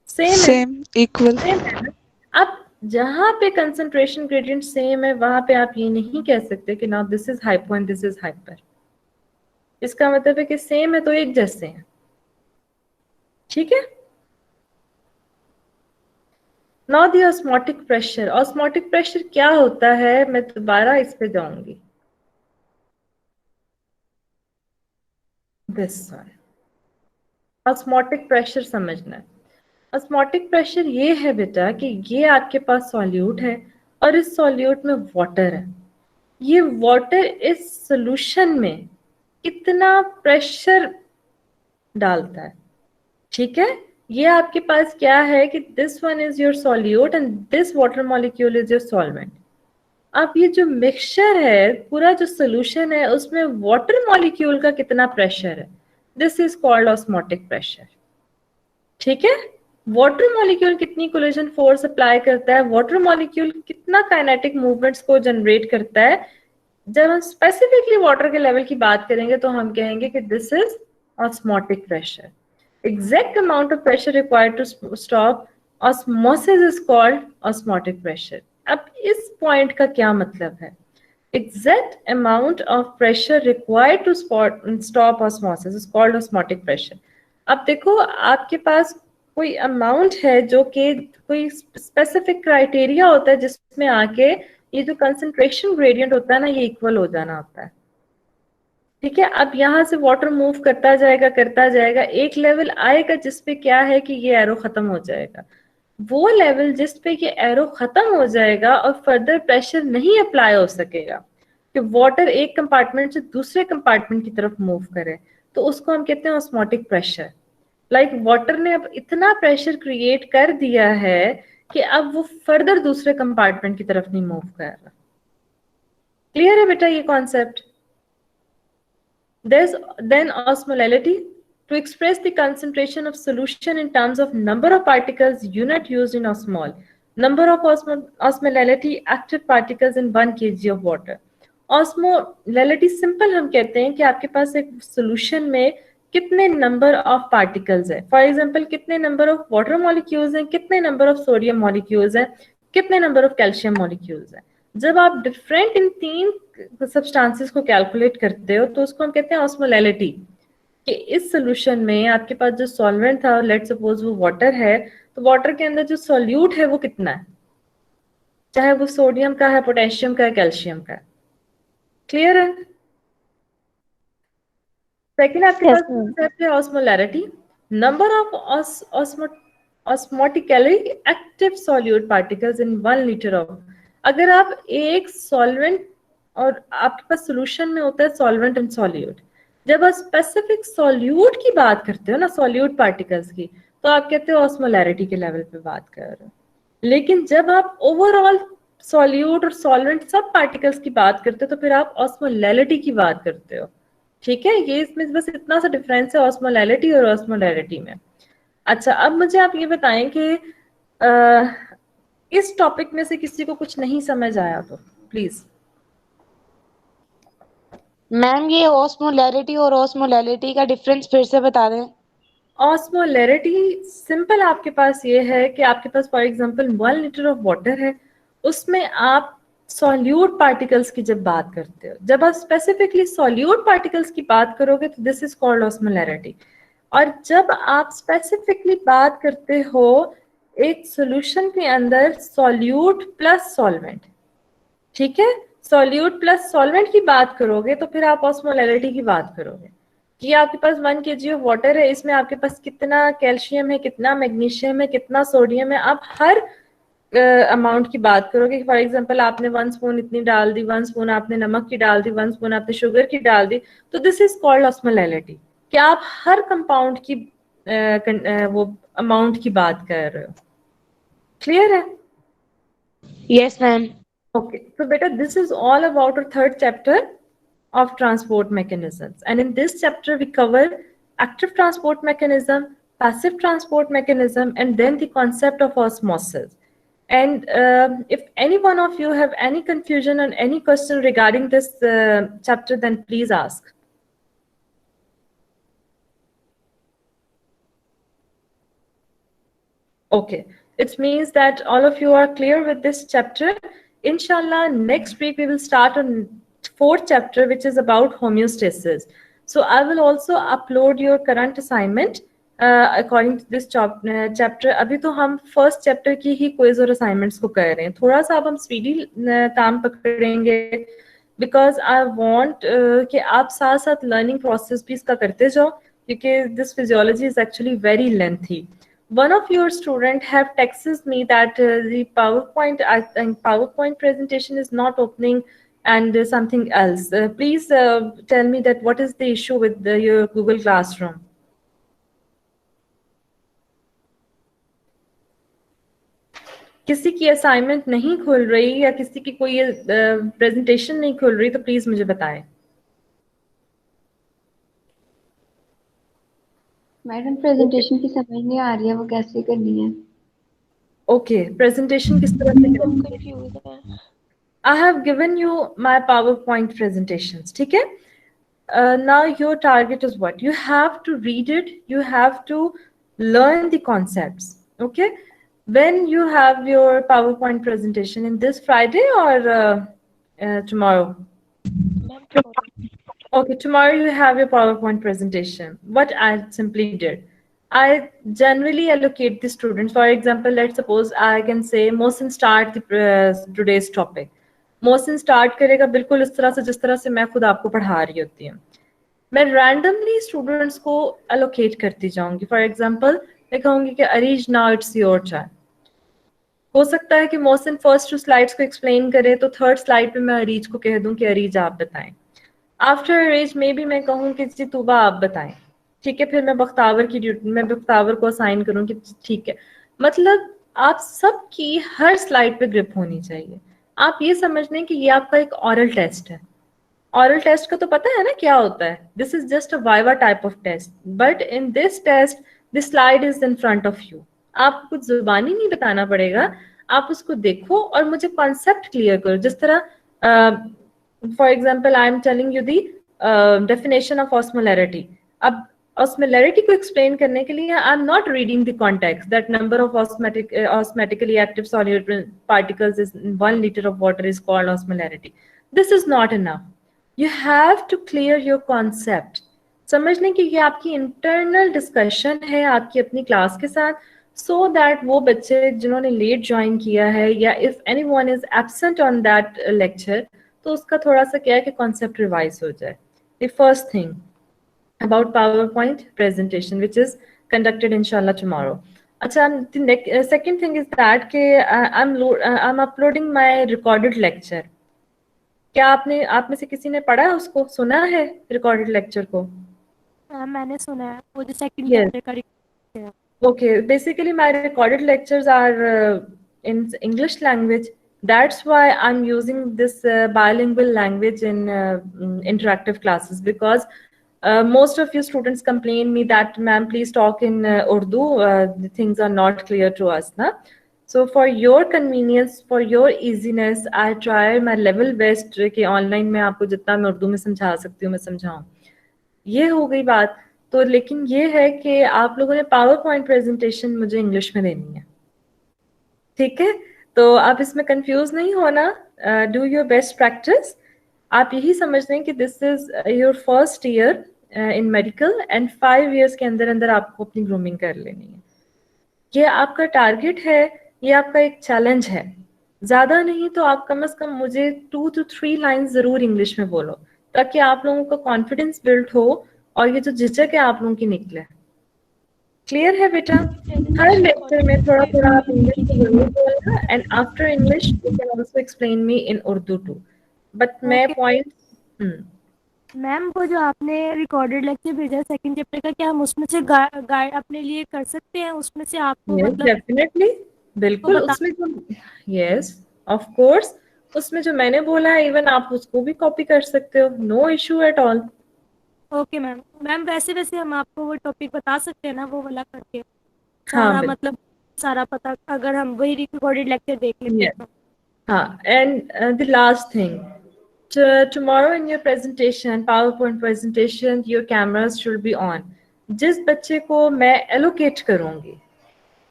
सेम है। Same, equal. सेम है ना? अब जहां पे कंसंट्रेशन ग्रेडियंट सेम है वहां पे आप ये नहीं कह सकते कि now this is hypo and this is hyper. इसका मतलब है कि सेम है तो एक जैसे हैं, ठीक है। Now the osmotic pressure. Osmotic pressure क्या होता है, मैं दोबारा इस पे जाऊंगी। दिस वन, ऑस्मोटिक प्रेशर समझना है। ऑस्मोटिक प्रेशर ये है बेटा कि ये आपके पास सॉल्यूट है और इस सॉल्यूट में वाटर है। ये वाटर इस सॉल्यूशन में कितना प्रेशर डालता है, ठीक है। ये आपके पास क्या है कि this one is your solute and this water molecule is your solvent. अब ये जो मिक्सचर है, पूरा जो सोल्यूशन है, उसमें वाटर मॉलिक्यूल का कितना प्रेशर है, this is called osmotic pressure, ठीक है। वाटर मॉलिक्यूल कितनी कोलिजन फोर्स अप्लाई करता है, वाटर मॉलिक्यूल कितना काइनेटिक मूवमेंट्स को जनरेट करता है, जब हम स्पेसिफिकली वाटर के लेवल की बात करेंगे तो हम कहेंगे कि this is osmotic pressure. Exact amount of pressure required to stop osmosis is called osmotic pressure. अब इस पॉइंट का क्या मतलब है? Exact amount of pressure required to stop osmosis is called osmotic pressure. अब देखो, आपके पास कोई अमाउंट है जो कि कोई स्पेसिफिक क्राइटेरिया होता है जिसमें आके ये जो कंसंट्रेशन ग्रेडियंट होता है ना, ये इक्वल हो जाना होता है, ठीक है। अब यहाँ से वाटर मूव करता जाएगा, एक लेवल आएगा जिसपे क्या है कि ये एरो खत्म हो जाएगा। वो लेवल जिस पे ये एरो खत्म हो जाएगा और फर्दर प्रेशर नहीं अप्लाई हो सकेगा कि वाटर एक कंपार्टमेंट से दूसरे कंपार्टमेंट की तरफ मूव करे, तो उसको हम कहते हैं ऑस्मोटिक प्रेशर। लाइक वाटर ने अब इतना प्रेशर क्रिएट कर दिया है कि अब वो फर्दर दूसरे कंपार्टमेंट की तरफ नहीं मूव कर रहा। क्लियर है बेटा ये concept? There's then osmolality. To express the concentration of solution in terms of number of particles, unit used in osmol. Number of osmolality active particles in 1 kg of water. Osmolality simple हम कहते हैं कि आपके पास एक solution में कितने number of particles है। For example, कितने number of water molecules हैं, कितने number of sodium molecules हैं, कितने number of calcium molecules हैं। जब आप डिफरेंट इन तीन सब्सटेंसेस को कैलकुलेट करते हो तो उसको हम कहते हैं ऑस्मोलैलिटी, कि इस सॉल्यूशन में आपके पास जो सॉल्वेंट था, लेट सपोज वो वाटर है, तो वाटर के अंदर जो सॉल्यूट है वो कितना है, चाहे वो सोडियम का है, पोटेशियम का है, कैल्शियम का है। क्लियर है? सेकेंड आपके पास कॉन्सेप्ट है osmolarity, number of osmotically active solute particles in 1 litre of. अगर आप एक सॉल्वेंट और आपके पास सॉल्यूशन में होता है सॉल्वेंट एंड सॉल्यूट, जब आप स्पेसिफिक सॉल्यूट की बात करते हो ना, सॉल्यूट पार्टिकल्स की, तो आप कहते हो ऑस्मोलैरिटी के लेवल पे बात कर रहे हो। लेकिन जब आप ओवरऑल सॉल्यूट और सॉल्वेंट सब पार्टिकल्स की बात करते हो तो फिर आप ऑस्मोलैरिटी की बात करते हो, ठीक है। ये इसमें बस इतना सा डिफरेंस है ऑस्मोलैरिटी और ऑस्मोलैरिटी में। अच्छा, अब मुझे आप ये बताएं कि इस टॉपिक में से किसी को कुछ नहीं समझ आया तो प्लीज। मैम ये ऑस्मोलैरिटी और ऑस्मोलैलिटी का डिफरेंस फिर से बता दें। ऑस्मोलैरिटी सिंपल आपके पास ये है कि आपके पास for example 1 litre of water है, उसमें आप सॉल्यूट पार्टिकल्स की जब बात करते हो, जब आप स्पेसिफिकली सॉल्यूट पार्टिकल्स की बात करोगे तो दिस इज कॉल्ड ऑस्मोलैरिटी। और जब आप स्पेसिफिकली बात करते हो एक सॉल्यूशन के अंदर सॉल्यूट प्लस सॉल्वेंट, ठीक है, सॉल्यूट प्लस सॉल्वेंट की बात करोगे तो फिर आप ऑस्मोलैरिटी की बात करोगे कि आपके पास 1 kg ऑफ वाटर है, इसमें आपके पास कितना कैल्शियम है, कितना मैग्नीशियम है, कितना सोडियम है। आप हर अमाउंट की बात करोगे। फॉर एग्जांपल आपने 1 स्पून इतनी डाल दी, 1 स्पून आपने नमक की डाल दी, 1 स्पून आपने शुगर की डाल दी, तो दिस इज कॉल्ड ऑस्मोलैरिटी, कि आप हर कंपाउंड की वो अमाउंट की बात कर रहे हो। क्लियर है? Yes, ma'am. Okay, so beta, this is all about our third chapter of transport mechanisms. And in this chapter, we cover active transport mechanism, passive transport mechanism, and then the concept of osmosis. And if any one of you have any confusion or any question regarding this chapter, then please ask. Okay, it means that all of you are clear with this chapter. Inshallah, next week we will start on fourth chapter, which is about homeostasis. So I will also upload your current assignment according to this chapter. अभी तो हम first chapter की ही quiz और assignments को कर रहे हैं. थोड़ा सा अब हम speedy काम पकड़ेंगे because I want कि आप साथ साथ learning process भी इसका करते जाओ क्योंकि this physiology is actually very lengthy. One of your student have texted me that the PowerPoint presentation is not opening and something else. Please tell me that what is the issue with your Google Classroom. किसी की असाइनमेंट नहीं खुल रही या किसी की कोई प्रेजेंटेशन नहीं खुल रही तो प्लीज मुझे बताएं. मैडम प्रेजेंटेशन की समझ नहीं आ रही है, वो कैसे करनी है? ओके, प्रेजेंटेशन किस तरह से करनी है? I have given you my PowerPoint presentations, ठीक है? Now your target is what? You have to read it, you have to learn the concepts, okay? When you have your PowerPoint presentation, in this Friday or tomorrow? Okay, tomorrow you have your PowerPoint presentation. What I simply did, I generally allocate the students. For example, let's suppose I can say Mohsin start the today's topic. Mohsin start करेगा बिल्कुल इस तरह से जिस तरह से मैं खुद आपको पढ़ा रही होती हूँ. मैं randomly students को allocate करती जाऊंगी. For example, मैं कहूँगी कि Areej now it's your turn. हो सकता है कि मोहसिन फर्स्ट टू स्लाइड्स को एक्सप्लेन करे तो थर्ड स्लाइड पे मैं अरीज को कह दूं कि अरीज आप बताएं. आफ्टर अरीज में भी मैं कहूँ कि जी तुबा आप बताएं, ठीक है? फिर मैं बख्तावर को असाइन करूँ कि ठीक है. मतलब आप सबकी हर स्लाइड पे ग्रिप होनी चाहिए. आप ये समझ लें कि ये आपका एक ऑरल टेस्ट है. ऑरल टेस्ट का तो पता है ना क्या होता है? This is just a viva type of test, but in this test the slide is in front of you. आपको कुछ जुबानी नहीं बताना पड़ेगा, आप उसको देखो और मुझे कॉन्सेप्ट क्लियर करो. जिस तरह for example I am telling you the definition of osmolarity. अब ऑस्मोलैरिटी को एक्सप्लेन करने के लिए I am not reading the context that number of osmotically active solute particles is 1 liter of water is called osmolarity. This is not enough. You have to clear your concept. समझ लें कि ये आपकी इंटरनल डिस्कशन है आपकी अपनी क्लास के साथ, so that वो बच्चे जिन्होंने लेट ज्वाइन किया है या if anyone is absent on that lecture तो उसका थोड़ा सा क्या है कि कॉन्सेप्ट रिवाइज हो जाए. The first thing about PowerPoint presentation which is conducted inshallah tomorrow. अच्छा, the second thing is that कि I'm uploading my recorded lecture. क्या आप में से किसी ने पढ़ा है उसको, सुना है रिकॉर्डेड लेक्चर को? मैंने सुना है, वो जो सेकंड Yes. चैप्टर का. Okay, basically my recorded lectures are in English language. That's why I'm using this bilingual language in interactive classes because most of you students complain me that ma'am please talk in Urdu, the things are not clear to us na. So for your convenience, for your easiness, I try my level best कि online में आपको जितना मैं उर्दू में समझा सकती हूँ मैं समझाऊँ. ये हो गई बात. तो लेकिन ये है कि आप लोगों ने पावर पॉइंट प्रेजेंटेशन मुझे इंग्लिश में देनी है, ठीक है? तो आप इसमें कंफ्यूज नहीं होना. Do your best practice. आप यही समझ लें कि this is your first year in medical and 5 years के अंदर अंदर आपको अपनी ग्रूमिंग कर लेनी है. ये आपका टारगेट है, ये आपका एक चैलेंज है. ज्यादा नहीं तो आप कम से कम मुझे 2 to 3 लाइन जरूर इंग्लिश में बोलो ताकि आप लोगों का कॉन्फिडेंस बिल्ड हो और ये जो झिझक है आप लोगों की निकले. क्लियर है बेटा? हर लेक्चर में थोड़ा थोड़ा आप इंग्लिश में जरूर बोलना and after English you can also explain me in Urdu too. But मैं पॉइंट मैम वो जो आपने रिकॉर्डेड लेक्चर भेजा सेकंड चैप्टर का, क्या हम उसमें से गाइड अपने लिए कर सकते हैं? उसमें से आपको यस मतलब डेफिनेटली, बिल्कुल बता- उसमें तो यस ऑफ कोर्स उसमें जो मैंने बोला है इवन आप उसको भी कॉपी कर सकते हो, no issue at all. Okay ma'am. Ma'am वैसे हम आपको वो टॉपिक बता सकते हैं ना, वो वाला करके हाँ सारा मतलब सारा पता, अगर हम वही रिकॉर्डेड लेक्चर देख लेते हैं तो। हाँ, and the last thing, tomorrow in your presentation, PowerPoint presentation, your cameras should be on. जिस बच्चे को मैं allocate करूँगी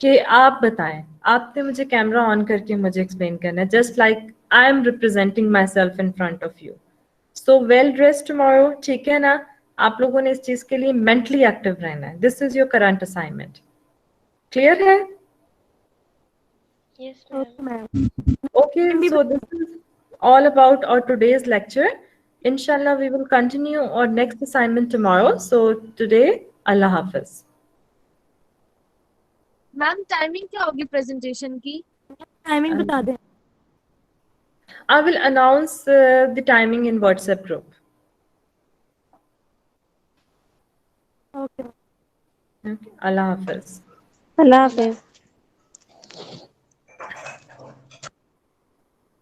कि आप बताएं, आपने मुझे कैमरा ऑन करके मुझे एक्सप्लेन करना है, just like I am representing my self in front of you. So well dress tomorrow, ठीक है ना? आप लोगों ने इस चीज के लिए मेंटली एक्टिव रहना है। This is your current assignment. Clear है? Yes, okay ma'am. Ma'am. Okay, so this is all about our today's lecture. Inshallah, we will continue our next assignment tomorrow. So today, Allah Hafiz. Ma'am timing क्या होगी प्रेजेंटेशन की? टाइमिंग बता दें। I will announce the timing in WhatsApp group. Okay. Okay. Allah Hafiz. Allah Hafiz.